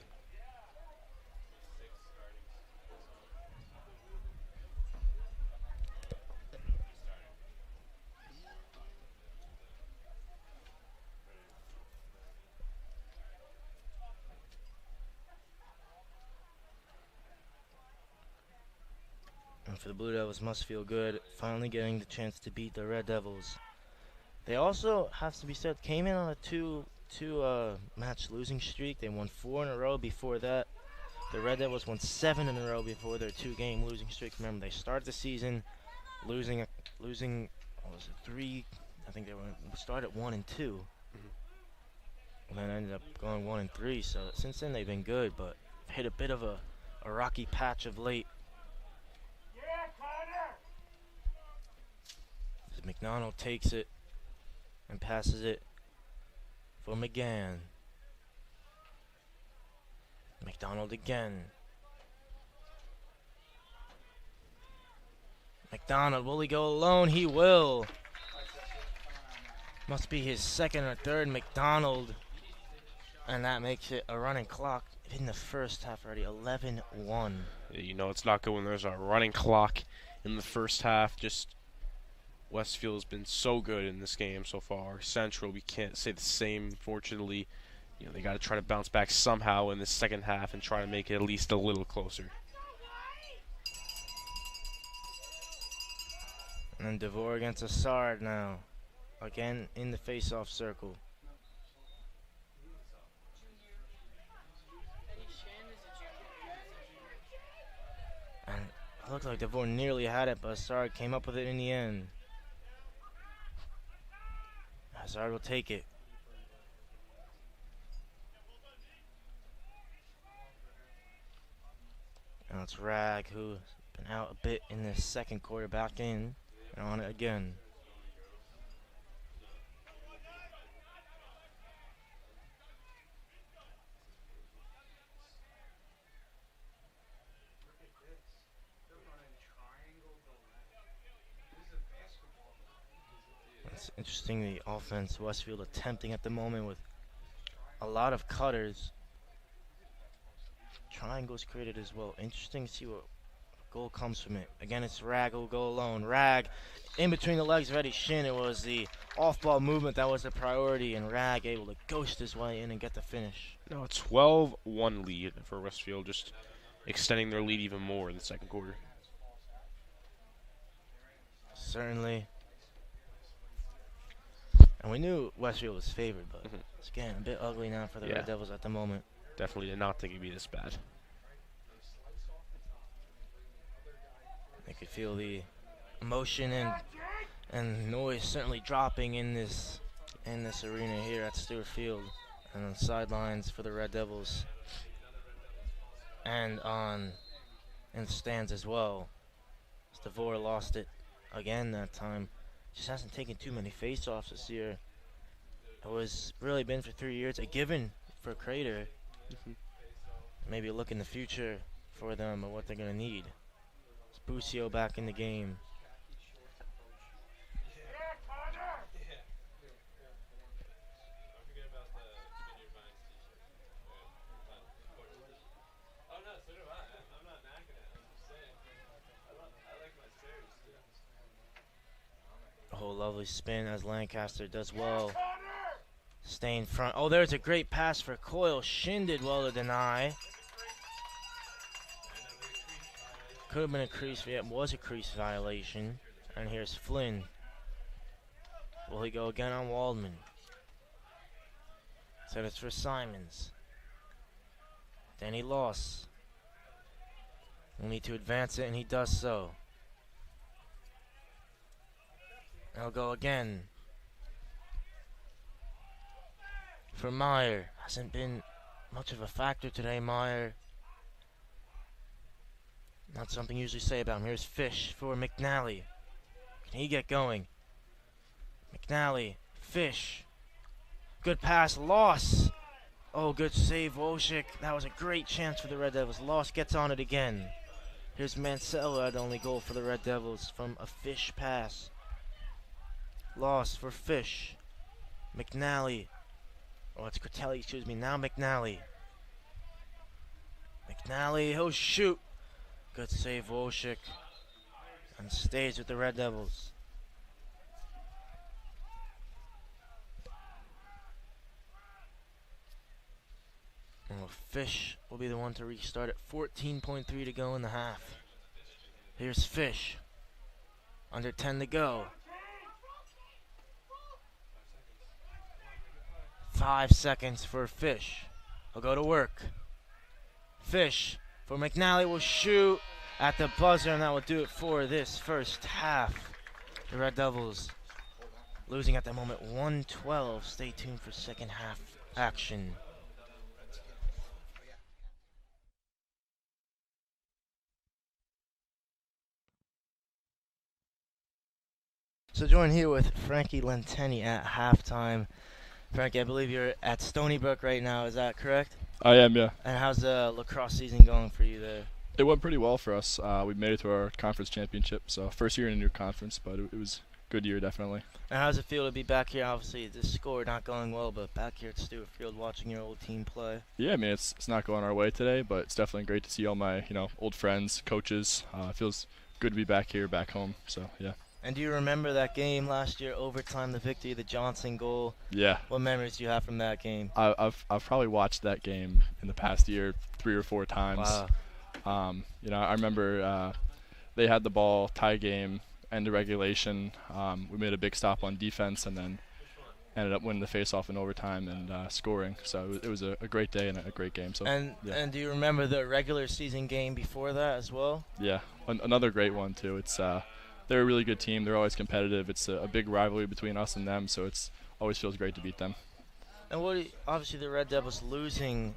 And for the Blue Devils, must feel good finally getting the chance to beat the Red Devils. They also, have to be said, came in on a two match losing streak. They won 4 in a row before that. The Red Devils won 7 in a row before their 2-game losing streak. Remember, they started the season losing what was it, 3? I think they started 1-2. And then ended up going 1-3. So since then they've been good, but hit a bit of a rocky patch of late. McDonald takes it and passes it for McGann. McDonald again. McDonald, will he go alone? He will. Must be his second or third McDonald. And that makes it a running clock in the first half already, 11-1. You know it's not good when there's a running clock in the first half. Just Westfield has been so good in this game so far. Central, we can't say the same, fortunately. You know, they got to try to bounce back somehow in the second half and try to make it at least a little closer. And DeVore against Assard now. Again in the face-off circle. And it looked like DeVore nearly had it, but Assard came up with it in the end. Assard will take it. Now it's Rag, who's been out a bit in the second quarter, back in and on it again. It's interesting, the offense Westfield attempting at the moment with a lot of cutters. Triangles created as well. Interesting to see what goal comes from it. Again, it's Rag who will go alone. Rag in between the legs of Eddie Shin. It was the off-ball movement that was the priority, and Rag able to ghost his way in and get the finish. Now a 12-1 lead for Westfield, just extending their lead even more in the second quarter. Certainly. And we knew Westfield was favored, but it's getting a bit ugly now for the Red Devils at the moment. Definitely did not think it'd be this bad. I could feel the emotion and noise certainly dropping in this arena here at Stewart Field, and on the sidelines for the Red Devils, and in the stands as well. DeVore lost it again that time. Just hasn't taken too many face-offs this year. It was really been for 3 years a given for Crater. Maybe a look in the future for them and what they're going to need. It's Busio back in the game. Oh, lovely spin as Lancaster does well. Stay in front. Oh, there's a great pass for Coyle. Shin did well to deny. Could have been a crease. Yeah, it was a crease violation. And here's Flynn. Will he go again on Waldman? So it's for Simons. Then he lost. We'll need to advance it, and he does so. He'll go again. For Meyer. Hasn't been much of a factor today, Meyer. Not something you usually say about him. Here's Fish for McNally. Can he get going? McNally. Fish. Good pass. Loss. Oh, good save, Wojcik. That was a great chance for the Red Devils. Loss gets on it again. Here's Mansell, the only goal for the Red Devils from a Fish pass. Loss for Fish. McNally. Oh, it's Critelli, excuse me. Now McNally. McNally, he'll shoot. Good save, Wojcik. And stays with the Red Devils. Oh, Fish will be the one to restart it. 14.3 to go in the half. Here's Fish. Under 10 to go. 5 seconds for Fish. He'll go to work. Fish for McNally will shoot at the buzzer, and that will do it for this first half. The Red Devils losing at the moment 1-12. Stay tuned for second half action. So join here with Frankie Lenteni at halftime. Frankie, I believe you're at Stony Brook right now, is that correct? I am, yeah. And how's the lacrosse season going for you there? It went pretty well for us. We made it to our conference championship, so first year in a new conference, but it was a good year, definitely. And how does it feel to be back here? Obviously, the score not going well, but back here at Stewart Field watching your old team play. Yeah, I mean, it's not going our way today, but it's definitely great to see all my old friends, coaches. It feels good to be back here, back home, so yeah. And do you remember that game last year, overtime, the victory, the Johnson goal? Yeah. What memories do you have from that game? I've probably watched that game in the past year 3 or 4 times. Wow. I remember they had the ball, tie game, end of regulation. We made a big stop on defense and then ended up winning the face-off in overtime and scoring. So it was a great day and a great game. So And do you remember the regular season game before that as well? yeah, another great one too. It's they're a really good team. They're always competitive. It's a big rivalry between us and them, so it's always feels great to beat them. And obviously the Red Devils losing,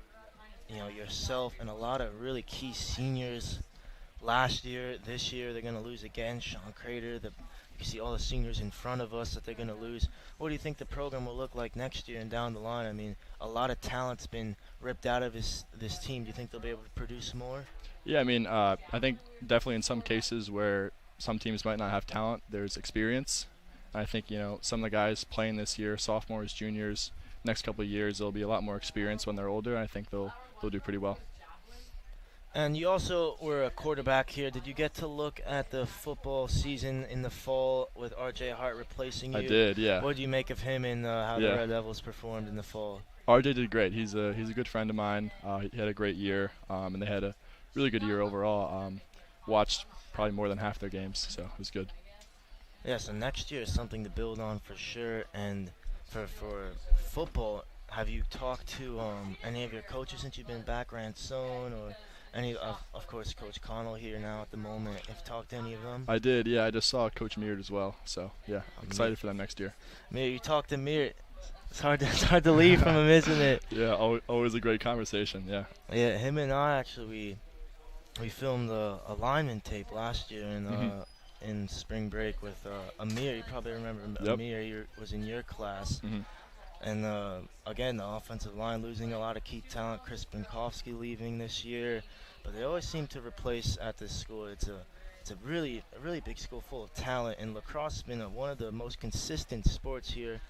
yourself and a lot of really key seniors last year. This year they're going to lose again. Sean Crater, you see all the seniors in front of us that they're going to lose. What do you think the program will look like next year and down the line? I mean, a lot of talent's been ripped out of this team. Do you think they'll be able to produce more? Yeah, I mean, I think definitely in some cases where some teams might not have talent, there's experience. And I think, some of the guys playing this year, sophomores, juniors, next couple of years, there'll be a lot more experience when they're older, and I think they'll do pretty well. And you also were a quarterback here. Did you get to look at the football season in the fall with R.J. Hart replacing you? I did, yeah. What did you make of him and how the Red Devils performed in the fall? R.J. did great. He's a good friend of mine. He had a great year, and they had a really good year overall. Watched probably more than half their games, so it was good. Yeah, so next year is something to build on for sure. And for football, have you talked to any of your coaches since you've been back, Ransone, or any of course Coach Connell here now at the moment? Have you talked to any of them? I did, yeah. I just saw Coach Meard as well, so yeah, excited for them next year. Meard, you talked to Meard. It's hard to leave from him, isn't it? Yeah, always a great conversation. Yeah. Yeah, him and I actually we filmed a lineman tape last year in spring break with Amir. You probably remember Amir. He was in your class. And again, the offensive line losing a lot of key talent. Chris Binkowski leaving this year, but they always seem to replace at this school. It's a really big school full of talent, and lacrosse has been one of the most consistent sports here.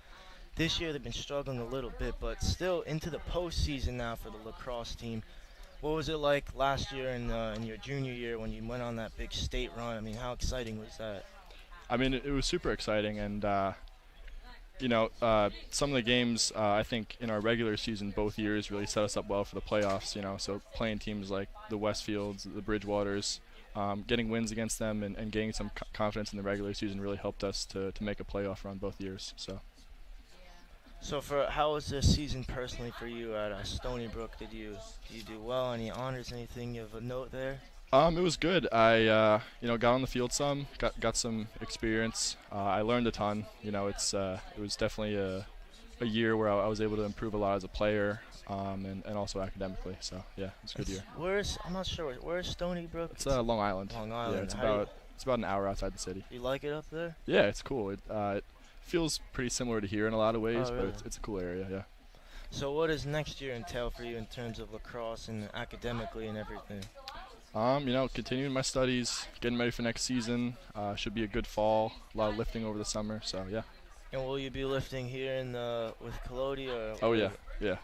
This year they've been struggling a little bit, but still into the postseason now for the lacrosse team. What was it like last year in your junior year when you went on that big state run? I mean, how exciting was that? I mean, it was super exciting, and some of the games I think in our regular season both years really set us up well for the playoffs. So playing teams like the Westfields, the Bridgewaters, getting wins against them and gaining some confidence in the regular season really helped us to make a playoff run both years. So how was this season personally for you at Stony Brook? Did you do well? Any honors? Anything of note there? It was good. I got on the field some, got some experience. I learned a ton. It was definitely a year where I was able to improve a lot as a player, and also academically. So yeah, it was a good year. I'm not sure. Where's Stony Brook? It's Long Island. Long Island. Yeah, it's about an hour outside the city. You like it up there? Yeah, it's cool. It feels pretty similar to here in a lot of ways, really? but it's a cool area. Yeah. So what does next year entail for you in terms of lacrosse and academically and everything? Continuing my studies, getting ready for next season. Should be a good fall. A lot of lifting over the summer, so yeah. And will you be lifting here with Collodi? Oh yeah,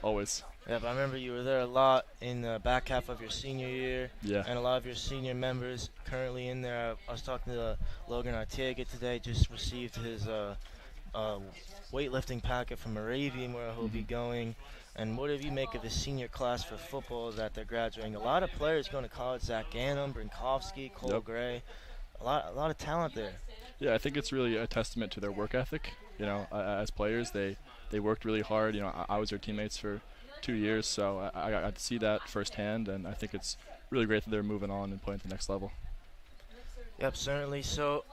always. Yeah, but I remember you were there a lot in the back half of your senior year. Yeah. And a lot of your senior members currently in there. I was talking to Logan Arteaga today. Just received his weightlifting packet from Moravian, where he'll be going. And what do you make of the senior class for football that they're graduating? A lot of players going to college. Zach Gannum, Brinkowski, Cole Gray. A lot of talent there. Yeah, I think it's really a testament to their work ethic. As players, they worked really hard. I was their teammates for 2 years, so I got to see that firsthand, and I think it's really great that they're moving on and playing at the next level. Yep, certainly. So,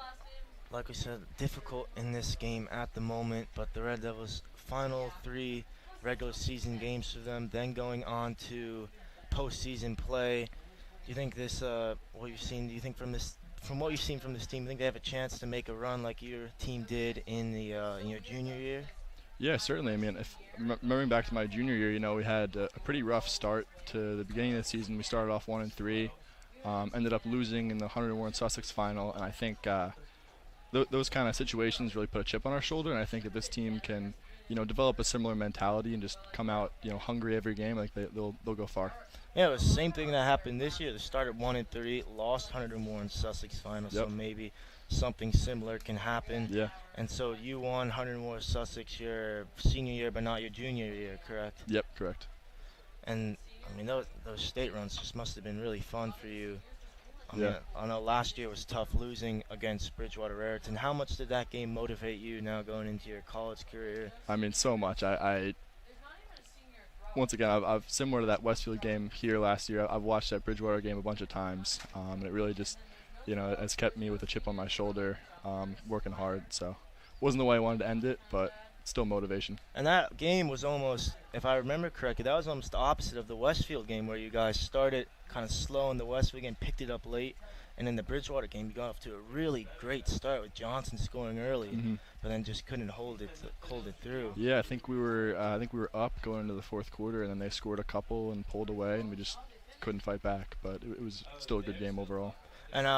like we said, difficult in this game at the moment, but the Red Devils' final 3 regular season games for them, then going on to postseason play. Do you think this, what you've seen, from what you've seen from this team, do you think they have a chance to make a run like your team did in your junior year? Yeah, certainly. I mean, remembering back to my junior year, we had a pretty rough start to the beginning of the season. We started off 1-3, ended up losing in the Hunterdon Warren Sussex final, and I think those kind of situations really put a chip on our shoulder. And I think if this team can, develop a similar mentality and just come out, hungry every game, like they'll go far. Yeah, it was the same thing that happened this year. They started 1-3, lost Hunterdon Warren Sussex final, so Yep. maybe something similar can happen. Yeah. And so you won Hunterdon Warren Sussex your senior year, but not your junior year, correct? Yep. Correct. And I mean, those state runs just must have been really fun for you. I Yeah. mean, I know last year was tough losing against Bridgewater Raritan. How much did that game motivate you now going into your college career? I mean, so much. I once again, I've similar to that Westfield game here last year. I've watched that Bridgewater game a bunch of times, and it really just, has kept me with a chip on my shoulder, working hard. So, wasn't the way I wanted to end it, but still motivation. And that game was almost, if I remember correctly, that was almost the opposite of the Westfield game where you guys started kind of slow in the Westfield game, picked it up late, and in the Bridgewater game you got off to a really great start with Johnson scoring early, but then just couldn't hold it through. Yeah, I think we were up going into the fourth quarter, and then they scored a couple and pulled away, and we just couldn't fight back. But it was still a good game overall. And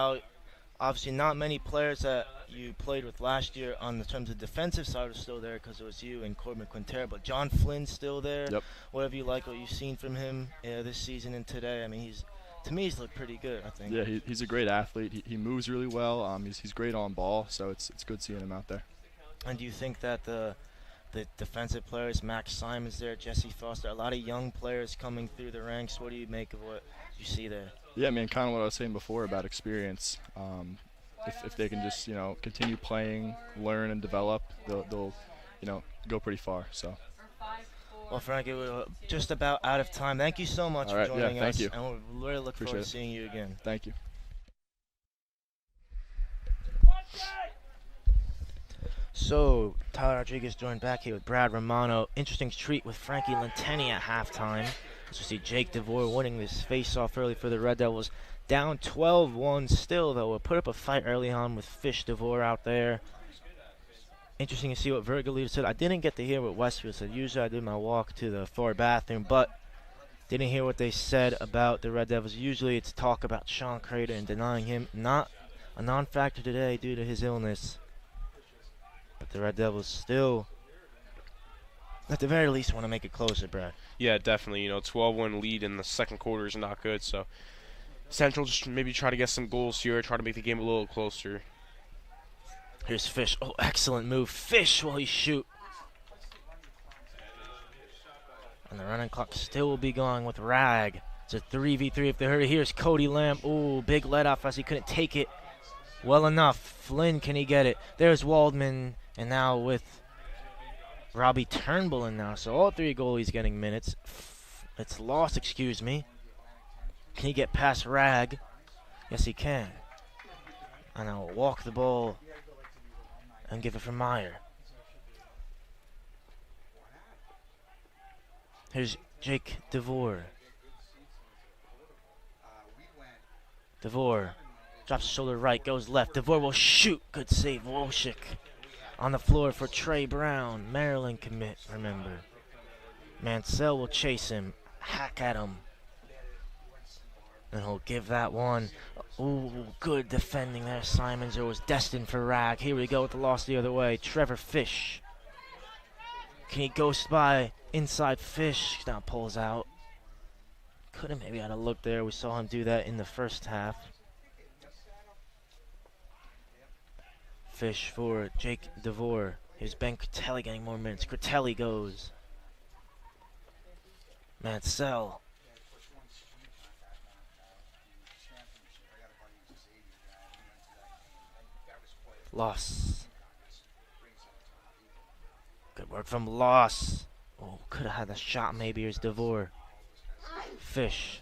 obviously not many players that you played with last year on the terms of defensive side are still there because it was you and Corbin Quintero, but John Flynn's still there. Yep. What have you liked what you've seen from him this season and today? I mean, to me he's looked pretty good, I think. Yeah, he's a great athlete. He moves really well. He's great on ball, so it's good seeing him out there. And do you think that the defensive players, Max Simon's there, Jesse Foster, a lot of young players coming through the ranks, what do you make of what you see there? Yeah, I mean, kind of what I was saying before about experience. If they can just continue playing, learn, and develop, they'll go pretty far. So. Well, Frankie, we're just about out of time. Thank you so much for joining us. Thank you. And we really look forward to Appreciate it. seeing you again. Thank you. So, Tyler Rodriguez joined back here with Brad Romano. Interesting treat with Frankie Lenteni at halftime. As we see Jake DeVore winning this face-off early for the Red Devils. Down 12-1 still, though. We'll put up a fight early on with Fish DeVore out there. Interesting to see what Vergalier said. I didn't get to hear what Westfield said. Usually I did my walk to the far bathroom, but didn't hear what they said about the Red Devils. Usually it's talk about Sean Crater and denying him. Not a non-factor today due to his illness. But the Red Devils still, at the very least, want to make it closer, Brad. Yeah, definitely. 12-1 lead in the second quarter is not good. So Central just maybe try to get some goals here, try to make the game a little closer. Here's Fish. Oh, excellent move. Fish while he shoot. And the running clock still will be going with Rag. It's a 3v3 if they heard it. Here's Cody Lamb. Ooh, big let off as he couldn't take it well enough. Flynn, can he get it? There's Waldman. And now with Robbie Turnbull in now. So all three goalies getting minutes. It's lost, excuse me. Can he get past Rag? Yes, he can. And I'll walk the ball and give it for Meyer. Here's Jake DeVore. DeVore drops his shoulder right, goes left. DeVore will shoot. Good save, Wolchik. On the floor for Trey Brown. Maryland commit, remember. Mansell will chase him. Hack at him. And he'll give that one. Ooh, good defending there. Simons. It was destined for Rag. Here we go with the loss the other way. Trevor Fish. Can he ghost by inside Fish? Now pulls out. Could have maybe had a look there. We saw him do that in the first half. Fish for Jake DeVore. Here's Ben Critelli getting more minutes. Critelli goes. Mansell. Loss. Good work from Loss. Oh, could have had a shot maybe. Here's DeVore. Fish.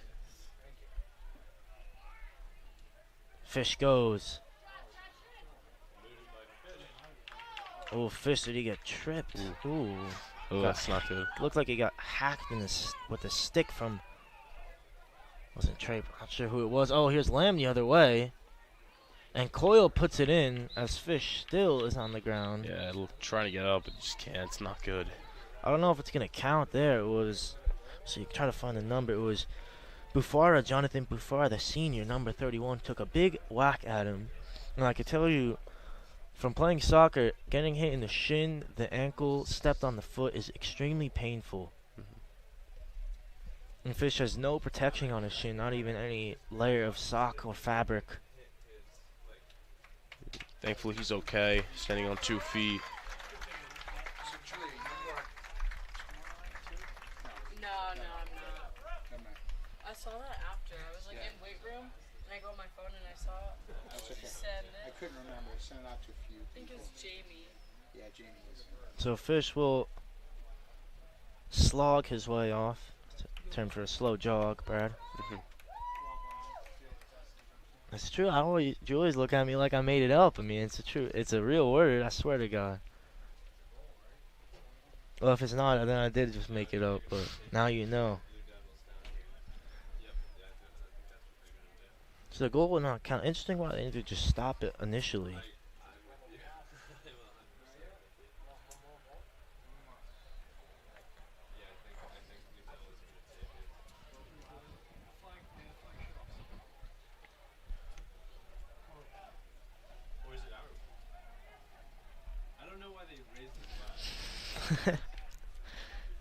Fish goes. Oh, Fish, did he get tripped? Ooh. Oh, that's not good. Looked like he got hacked in with a stick from, wasn't Trey, not sure who it was. Oh, here's Lamb the other way. And Coyle puts it in as Fish still is on the ground. Yeah, trying to get up, but just can't. It's not good. I don't know if it's going to count there. It was, so you try to find the number. It was Bufara, Jonathan Bufara, the senior, number 31, took a big whack at him. And I can tell you, from playing soccer, getting hit in the shin, the ankle, stepped on the foot is extremely painful. And Fish has no protection on his shin, not even any layer of sock or fabric. Thankfully, he's okay, standing on 2 feet. No, I'm not. I saw that after. I was like in weight room, and I go on my phone and I saw it. That's okay. Send I it. couldn't remember. I sent it out to a few I think people. it was Jamie. Yeah, Jamie was. So Fish will slog his way off. Term for a slow jog, Brad. It's true. You always look at me like I made it up. I mean, it's true. It's a real word. I swear to God. Well, if it's not, then I did just make it up. But now you know. So the goal will not count. Interesting why they need to just stop it initially.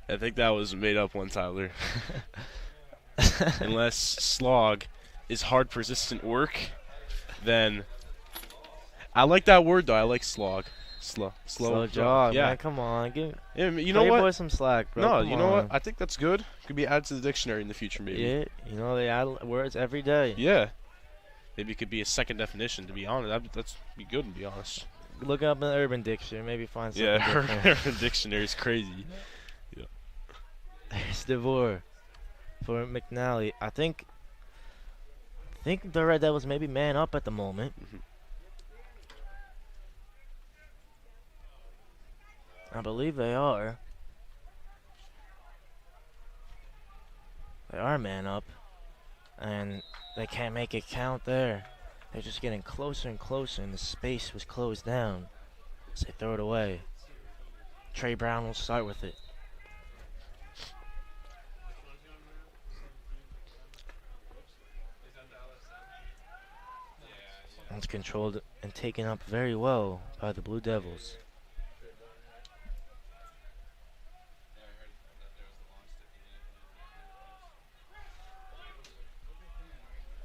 I think that was made up one, Tyler. Unless slog is hard, persistent work, then I like that word though. I like slog. Slow jog. Yeah. Man, come on. Yeah, you Cut know your what? boy some slack, bro. No, Come you know what? on. I think that's good. Could be added to the dictionary in the future, maybe. Yeah, you know they add words every day. Yeah. Maybe it could be a second definition. To be honest, that's be good. To be honest. Look up in the Urban Dictionary, maybe find something Yeah, different. Urban Dictionary is crazy. There's DeVore for McNally. I think the Red Devils maybe man up at the moment. I believe they are. They are man up, and they can't make it count there. They're just getting closer and closer, and the space was closed down as they throw it away. Trey Brown will start with it. It's controlled and taken up very well by the Blue Devils.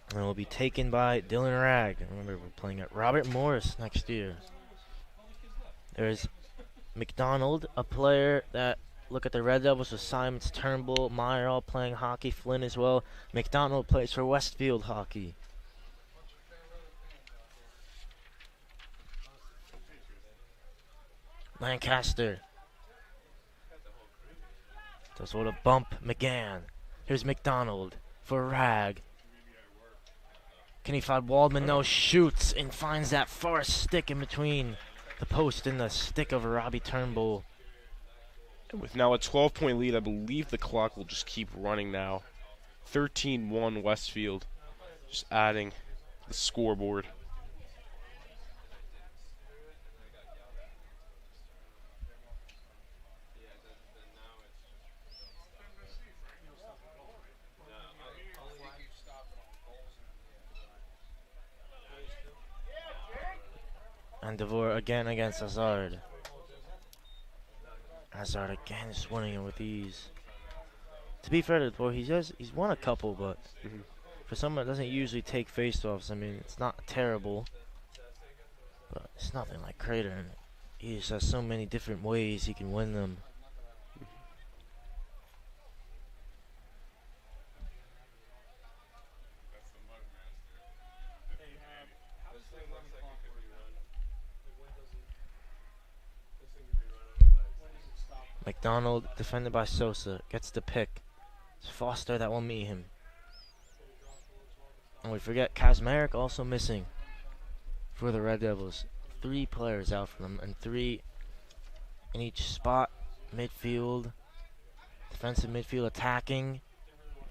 And it will be taken by Dylan Ragg. Remember, we're playing at Robert Morris next year. There's McDonald, a player that, look at the Red Devils with Simons, Turnbull, Meyer all playing hockey, Flynn as well. McDonald plays for Westfield hockey. Lancaster. Does what a bump McGann. Here's McDonald for Ragg. Can he find Waldman? No, shoots and finds that far stick in between the post and the stick of Robbie Turnbull. And with now a 12-point lead, I believe the clock will just keep running now. 13-1 Westfield. Just adding the scoreboard. And DeVore again against Hazard. Hazard again is winning it with ease. To be fair to DeVore, he's won a couple, but for someone that doesn't usually take face-offs, I mean, it's not terrible. But it's nothing like Crater. He just has so many different ways he can win them. McDonald, defended by Sosa, gets the pick. It's Foster that will meet him. And we forget Kazmarek also missing for the Red Devils. 3 players out for them, and 3 in each spot. Midfield, defensive midfield attacking,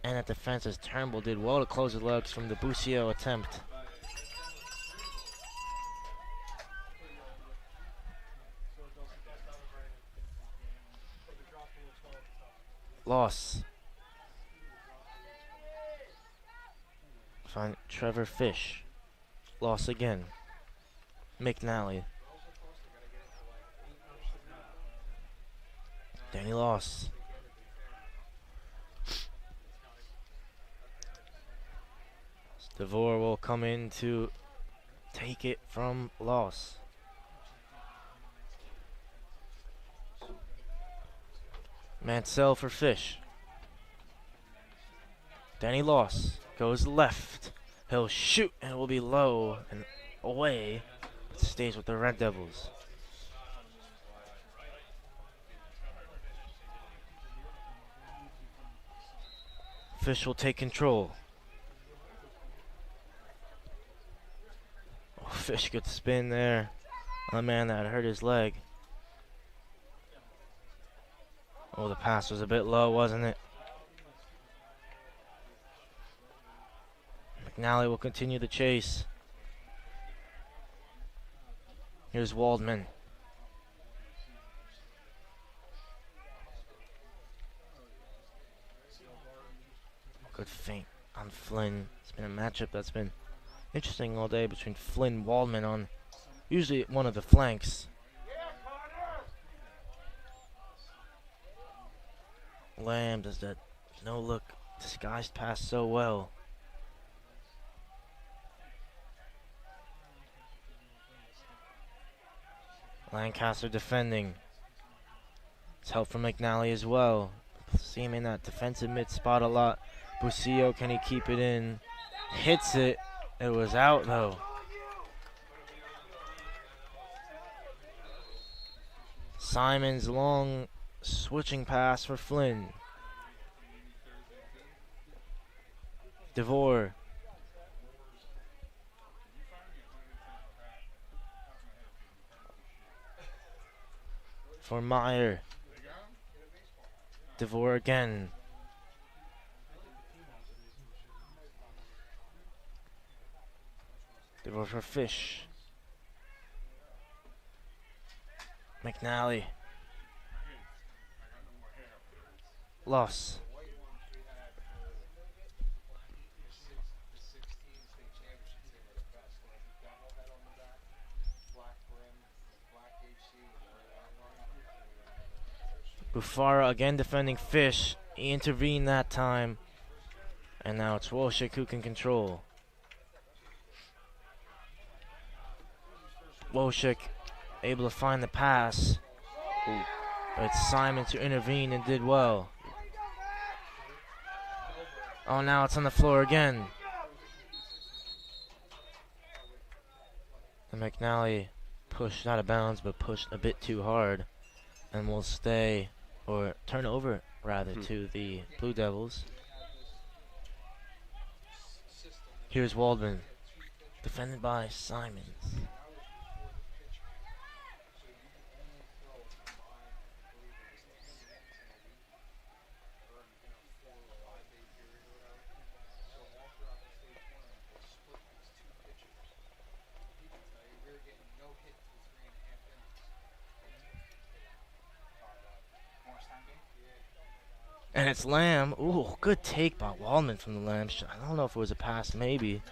and at defense as Turnbull did well to close the legs from the Busio attempt. Loss. Find Trevor Fish. Loss again. McNally. Danny Loss. DeVore will come in to take it from Loss. Mansell for Fish. Danny Loss goes left. He'll shoot and it will be low and away. It stays with the Red Devils. Fish will take control. Oh, Fish good spin there. A man that hurt his leg. Oh, the pass was a bit low, wasn't it? McNally will continue the chase. Here's Waldman. Good feint on Flynn. It's been a matchup that's been interesting all day between Flynn and Waldman on usually one of the flanks. Lamb does that no-look disguised pass so well. Lancaster defending. It's help from McNally as well. See him in that defensive mid spot a lot. Busillo, can he keep it in? Hits it. It was out though. Simon's long switching pass for Flynn. DeVore. For Meyer. DeVore again. DeVore for Fish. McNally. Loss. Bufara again defending Fish. He intervened that time. And now it's Wolchik who can control. Wolchik able to find the pass. Ooh. But it's Simon to intervene and did well. Oh, now it's on the floor again. And McNally pushed out of bounds, but pushed a bit too hard. And will stay, or turn over, rather, to the Blue Devils. Here's Waldman, defended by Simons. And it's Lamb. Ooh, good take by Waldman from the Lamb shot. I don't know if it was a pass, maybe.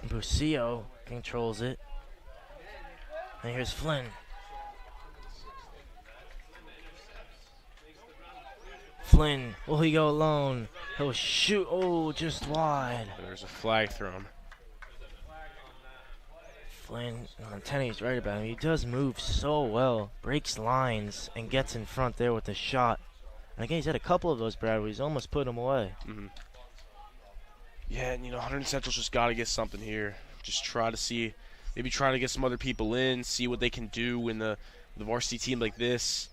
Busillo controls it. And here's Flynn. Flynn, will he go alone? He'll shoot. Oh, just wide. There's a flag thrown. Flynn, Tenny's right about him. He does move so well. Breaks lines and gets in front there with the shot. And again, he's had a couple of those, Brad, where he's almost put him away. Mm-hmm. Yeah, and Hunterdon Central's just got to get something here. Just try to see, maybe try to get some other people in, see what they can do in the varsity team like this.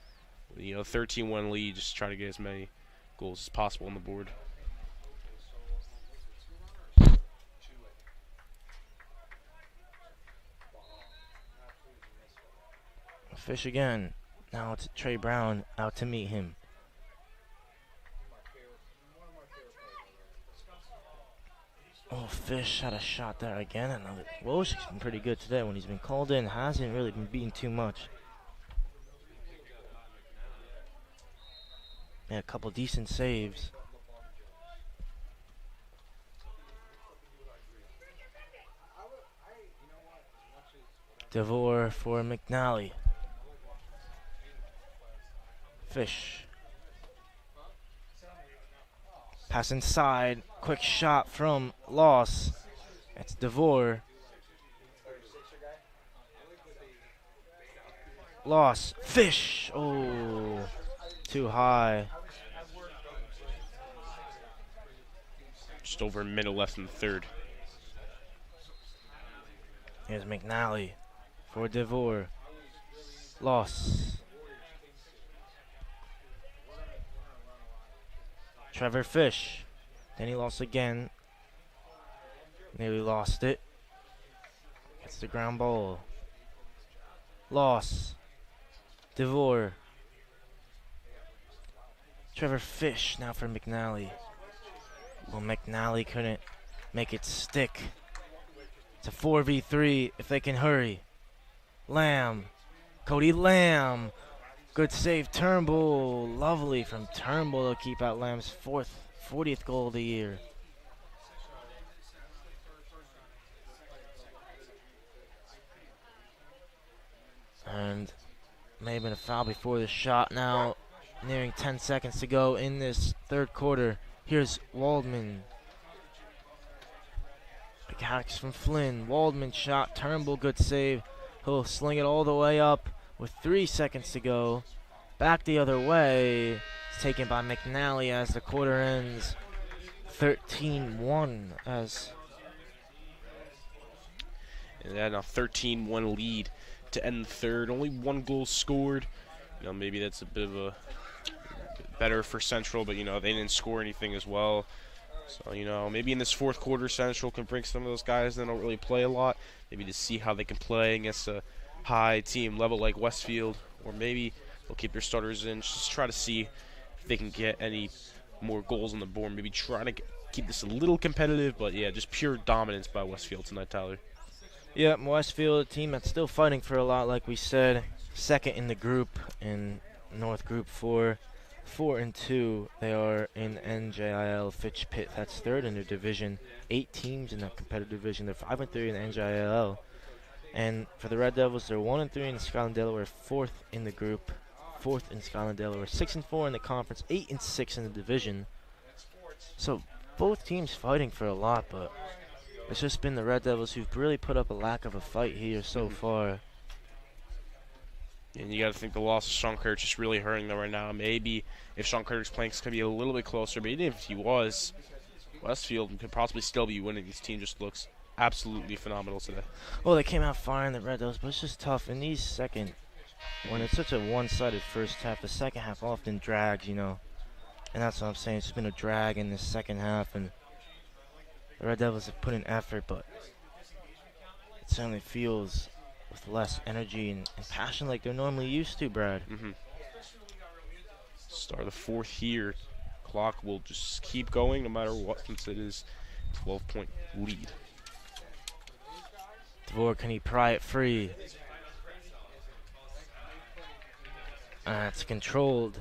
13-1 lead, just try to get as many goals as possible on the board. Fish again. Now it's Trey Brown out to meet him. Oh, Fish had a shot there again. Another. Wojcik's been pretty good today when he's been called in. Hasn't really been beaten too much. Yeah, a couple decent saves. DeVore for McNally. Fish. Pass inside. Quick shot from Loss. It's DeVore. Loss. Fish. Oh, too high. Just over a minute left in the third. Here's McNally for DeVore. Loss. Trevor Fish. Then he lost again. Nearly lost it. Gets the ground ball. Loss. DeVore. Trevor Fish now for McNally. Well, McNally couldn't make it stick. It's a 4v3 if they can hurry. Lamb. Cody Lamb. Good save, Turnbull. Lovely from Turnbull to keep out Lamb's 40th goal of the year. And may have been a foul before the shot. Now nearing 10 seconds to go in this third quarter. Here's Waldman. Big hacks from Flynn. Waldman shot. Turnbull, good save. He'll sling it all the way up with 3 seconds to go. Back the other way. It's taken by McNally as the quarter ends 13-1 as... And now 13-1 lead to end the third. Only 1 goal scored. You know, maybe that's a bit of a better for Central, but you know, they didn't score anything as well. So, you know, maybe in this fourth quarter, Central can bring some of those guys that don't really play a lot, maybe to see how they can play against a high team level like Westfield, or maybe they'll keep their starters in, just try to see if they can get any more goals on the board, maybe try to keep this a little competitive, but yeah, just pure dominance by Westfield tonight, Tyler. Yep, Westfield, a team that's still fighting for a lot, like we said. Second in the group in North Group 4. 4-2, they are in NJIL Fitch Pitt. That's third in their division. 8 teams in that competitive division. They're 5-3 in the NJIL. And for the Red Devils, they're 1-3 in Scotland Delaware, 4th in the group, 4th in Scotland Delaware, 6-4 in the conference, 8-6 in the division. So both teams fighting for a lot, but it's just been the Red Devils who've really put up a lack of a fight here so far. And you got to think the loss of Sean Kirk is really hurting them right now. Maybe if Sean Kirk's playing, it's going to be a little bit closer. But even if he was, Westfield could possibly still be winning. This team just looks absolutely phenomenal today. Well, they came out firing the Red Devils, but it's just tough. In these when it's such a one-sided first half, the second half often drags, you know. And that's what I'm saying. It's been a drag in the second half. And the Red Devils have put in effort, but it certainly feels with less energy and passion like they're normally used to, Brad. Start of the fourth here. Clock will just keep going no matter what, since it is 12-point lead. DeVore, can he pry it free? It's controlled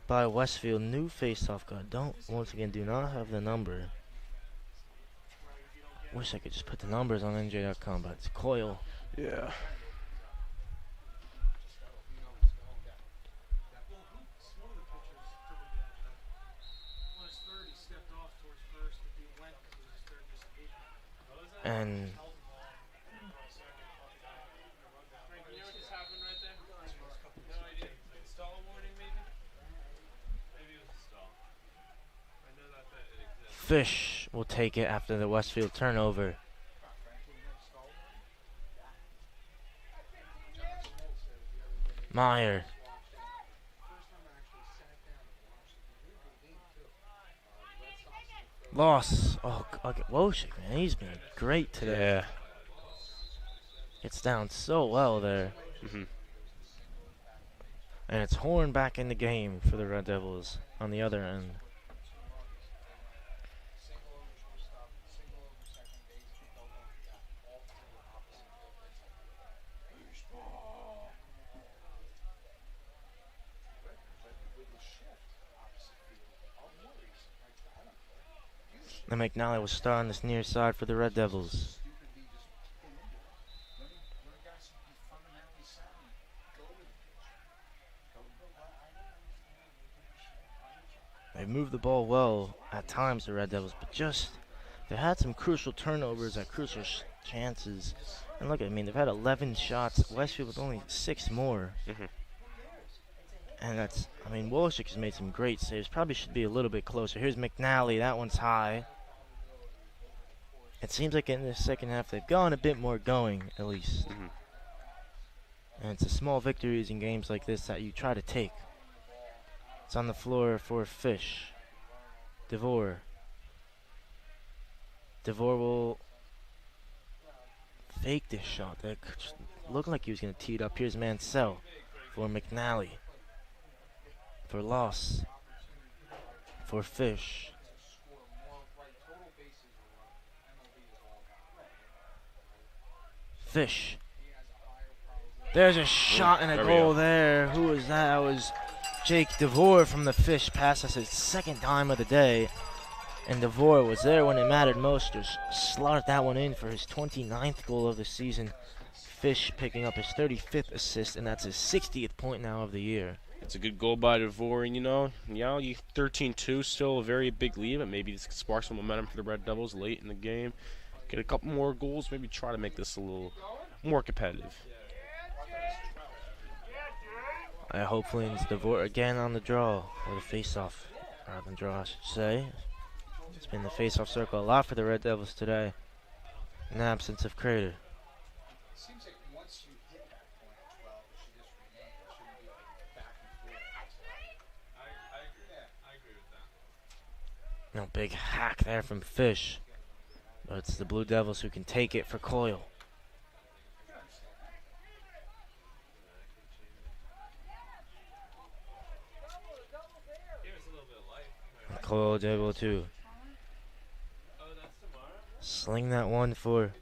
by Westfield. New face-off guard. Once again, do not have the number. Wish I could just put the numbers on NJ.com, but it's Coyle. Yeah. And Fish will take it after the Westfield turnover. Meyer. Loss. Oh, Wojcik, man, he's been great today. Yeah. Gets down so well there. And it's Horn back in the game for the Red Devils on the other end. And McNally will start on this near side for the Red Devils. They moved the ball well at times, the Red Devils, but just they had some crucial turnovers at crucial chances. And look, I mean, they've had 11 shots. Westfield with only 6 more. And that's, I mean, Wolchik has made some great saves. Probably should be a little bit closer. Here's McNally. That one's high. It seems like in the second half they've gone a bit more going, at least. And it's the small victories in games like this that you try to take. It's on the floor for Fish. DeVore. DeVore will fake this shot. That looked like he was going to tee it up. Here's Mansell for McNally. For Loss. For Fish. Fish. There's a shot and a goal there. Who was that? That was Jake DeVore from the Fish pass. That's his second time of the day. And DeVore was there when it mattered most. Just slotted that one in for his 29th goal of the season. Fish picking up his 35th assist, and that's his 60th point now of the year. It's a good goal by DeVore, and you 13-2, still a very big lead, but maybe this could spark some momentum for the Red Devils late in the game. Get a couple more goals, maybe try to make this a little more competitive. Hopefully it's DeVore again on the draw, or the face-off, rather than draw, I should say. It's been the face-off circle a lot for the Red Devils today, in the absence of Crater. Seems like once you hit that point at 12, it should just remain. It shouldn't be like back and forth. I agree with that. No big hack there from Fish. But it's the Blue Devils who can take it for Coyle. And Coyle is able to sling that one for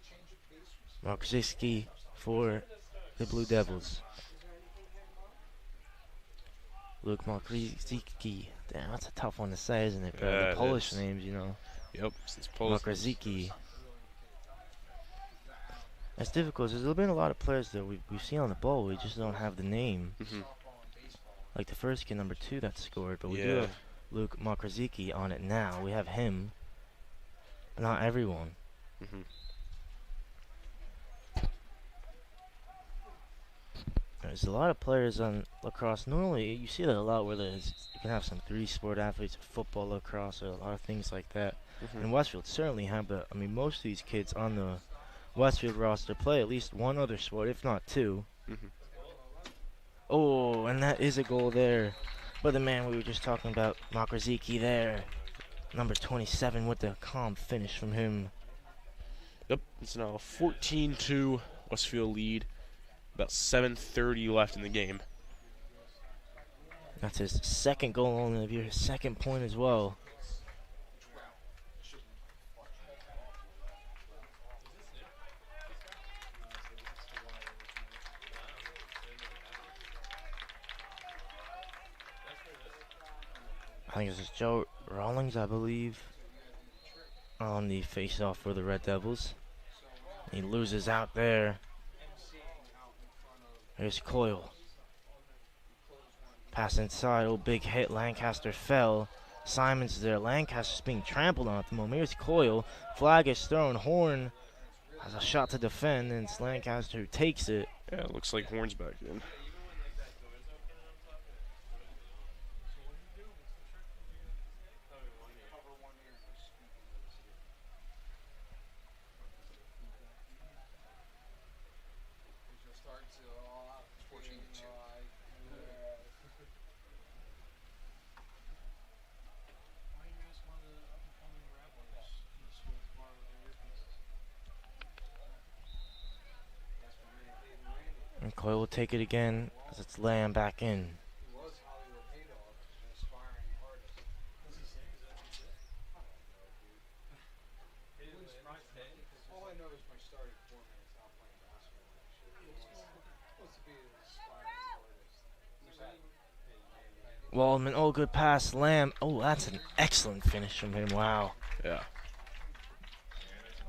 Markziski for the Blue Devils. Luke Markziski. Damn, that's a tough one to say, isn't it? The Polish names, you know. Yep, it's Polish. Markziski. It's difficult. There's been a lot of players that we've seen on the ball. We just don't have the name. Like the first kid, number 2, that scored. But we do have Luke Markziski on it now. We have him. But not everyone. There's a lot of players on lacrosse. Normally, you see that a lot where you can have some 3-sport athletes, football, lacrosse, or a lot of things like that. And Westfield certainly have that. I mean, most of these kids on the Westfield roster play at least one other sport, if not 2. Oh, and that is a goal there. But the man we were just talking about, Markziski there. Number 27 with the calm finish from him. Yep, it's now a 14-2 Westfield lead. About 7:30 left in the game. That's his second goal on the year, his second point as well. I think this is Joe Rawlings, I believe, on the face-off for the Red Devils. He loses out there. Here's Coyle. Pass inside. Oh, big hit. Lancaster fell. Simon's there. Lancaster's being trampled on at the moment. Here's Coyle. Flag is thrown. Horn has a shot to defend, and it's Lancaster who takes it. Yeah, it looks like Horn's back in. And Coyle will take it again as it's Lamb back in. Waldman, oh, good pass. Lamb, oh, that's an excellent finish from him. Wow. Yeah.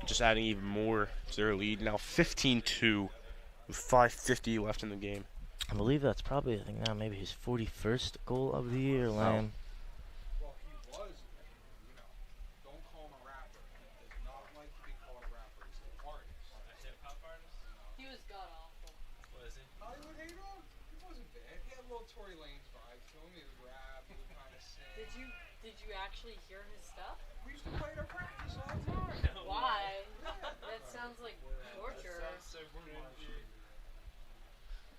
Just adding even more to their lead. Now 15-2 with 5:50 left in the game. I believe that's probably, I think now maybe his 41st goal of the year, Lamb. was god awful. Hollywood Halo? It wasn't bad. He had a little Tory Lanez vibe to him. He would rap, he would kind of sing. Did you actually hear his stuff? We used to play at our practice all the time. Why? That sounds like torture.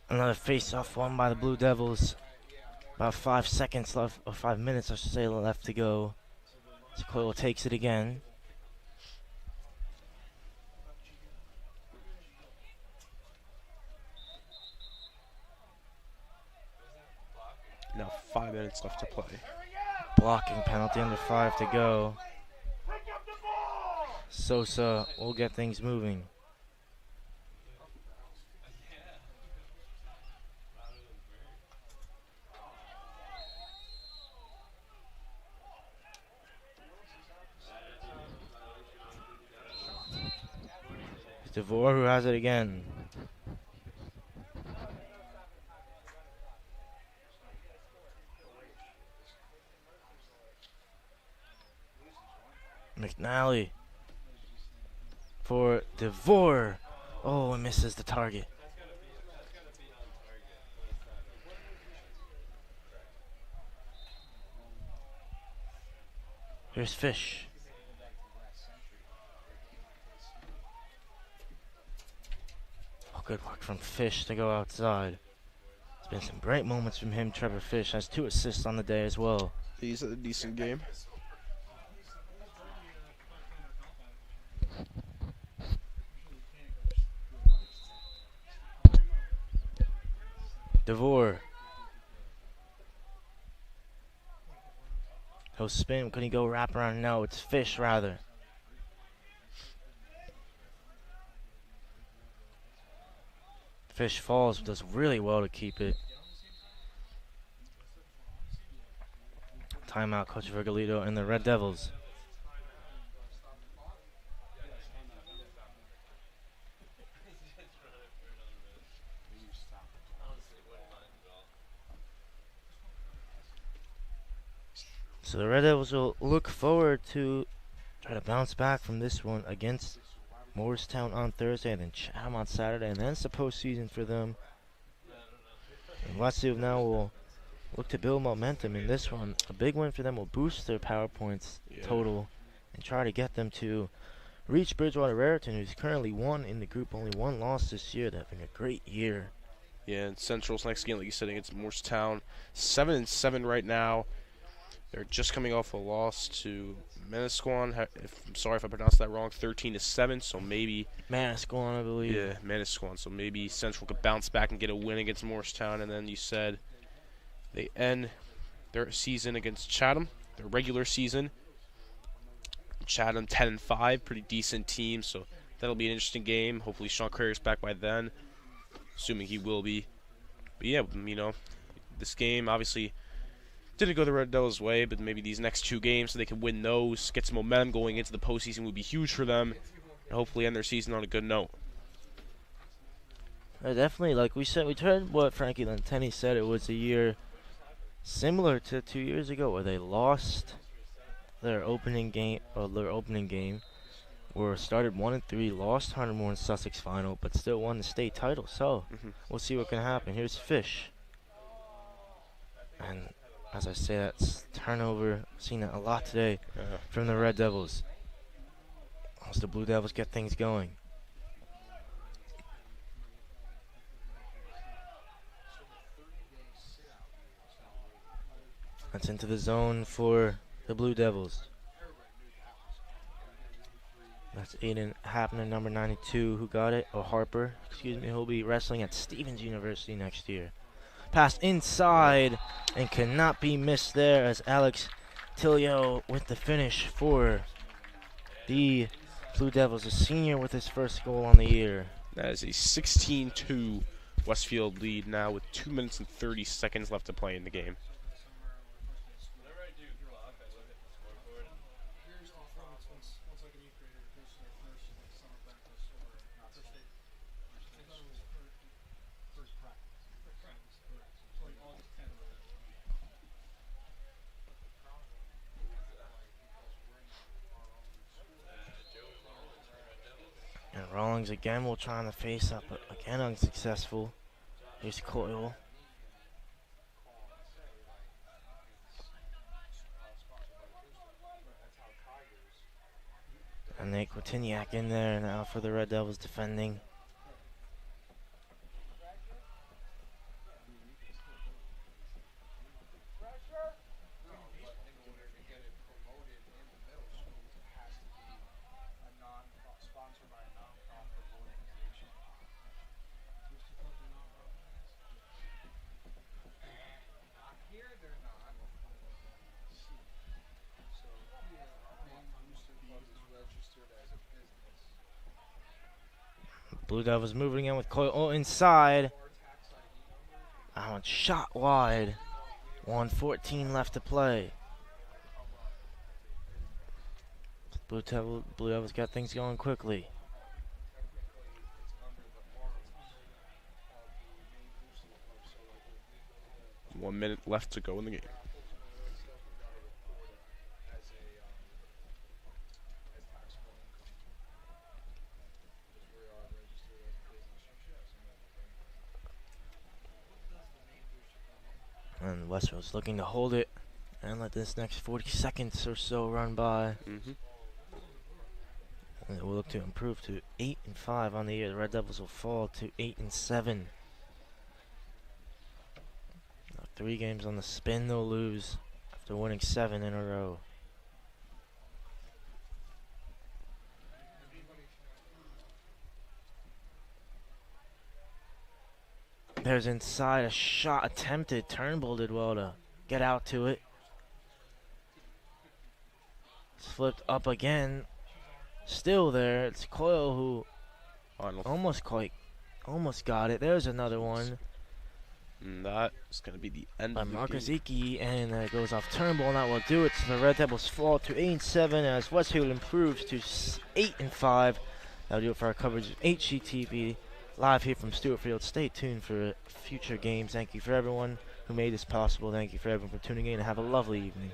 Another face-off won by the Blue Devils. About 5 seconds left, or 5 minutes, I should say, left to go. Coyle takes it again. Now 5 minutes left to play. Blocking penalty, under 5 to go. Sosa will get things moving. DeVore who has it again. McNally for DeVore. Oh, and misses the target. Here's Fish. Oh, good work from Fish to go outside. There's been some great moments from him. Trevor Fish has 2 assists on the day as well. He's had a decent game. DeVore. He'll spin. Could he go wrap around? No, it's Fish rather. Fish falls, does really well to keep it. Timeout, Coach Virgolito and the Red Devils. So the Red Devils will look forward to try to bounce back from this one against Morristown on Thursday, and then Chatham on Saturday, and then it's the postseason for them. And Westfield now will look to build momentum in this one. A big win for them will boost their power points total and try to get them to reach Bridgewater Raritan, who's currently 1 in the group, only 1 loss this year. They're having a great year. Yeah, and Central's next game, like you said, against Morristown, 7-7 right now. They're just coming off a loss to Manasquan. I'm sorry if I pronounced that wrong. 13-7. So maybe Manasquan, I believe. Yeah, Manasquan. So maybe Central could bounce back and get a win against Morristown. And then you said they end their season against Chatham, their regular season. Chatham 10-5, pretty decent team. So that'll be an interesting game. Hopefully Sean Carrier's back by then, assuming he will be. But yeah, you know, this game obviously didn't go the Red Devils' way, but maybe these next 2 games, so they can win those, get some momentum going into the postseason, would be huge for them, and hopefully end their season on a good note. Definitely, like we said, we heard what Frankie Lenteni said. It was a year similar to 2 years ago, where they lost their opening game, were started 1-3, lost Hunterdon Sussex final, but still won the state title. So we'll see what can happen. Here's Fish, and as I say, that's turnover. Seen that a lot today from the Red Devils. As the Blue Devils get things going. That's into the zone for the Blue Devils. That's Aiden Hapner, number 92, who got it. Or Harper, excuse me. He'll be wrestling at Stevens University next year. Pass inside and cannot be missed there as Alex Tilio with the finish for the Blue Devils, a senior with his first goal on the year. That is a 16-2 Westfield lead now with 2 minutes and 30 seconds left to play in the game. And Rawlings again will try to face up, but again unsuccessful. Here's Coyle. And Nate Quintiniak in there now for the Red Devils defending. Blue Devils moving in with Coyle inside. That one shot wide. 1:14 left to play. Blue Devils got things going quickly. 1 minute left to go in the game. And Westfield's looking to hold it and let this next 40 seconds or so run by. Mm-hmm. And we'll look to improve to 8-5 on the year. The Red Devils will fall to 8-7. 3 games on the spin, they'll lose after winning 7 in a row. There's inside a shot attempted. Turnbull did well to get out to it. It's flipped up again. Still there. It's Coyle who almost got it. There's another one. And that is going to be the end By of the Marcus game. Icky, and it goes off Turnbull, and that will do it. So the Red Devils fall to 8-7 as Westfield improves to 8-5. That'll do it for our coverage of HGTV live here from Stewart Field. Stay tuned for future games. Thank you for everyone who made this possible. Thank you for everyone for tuning in, and have a lovely evening.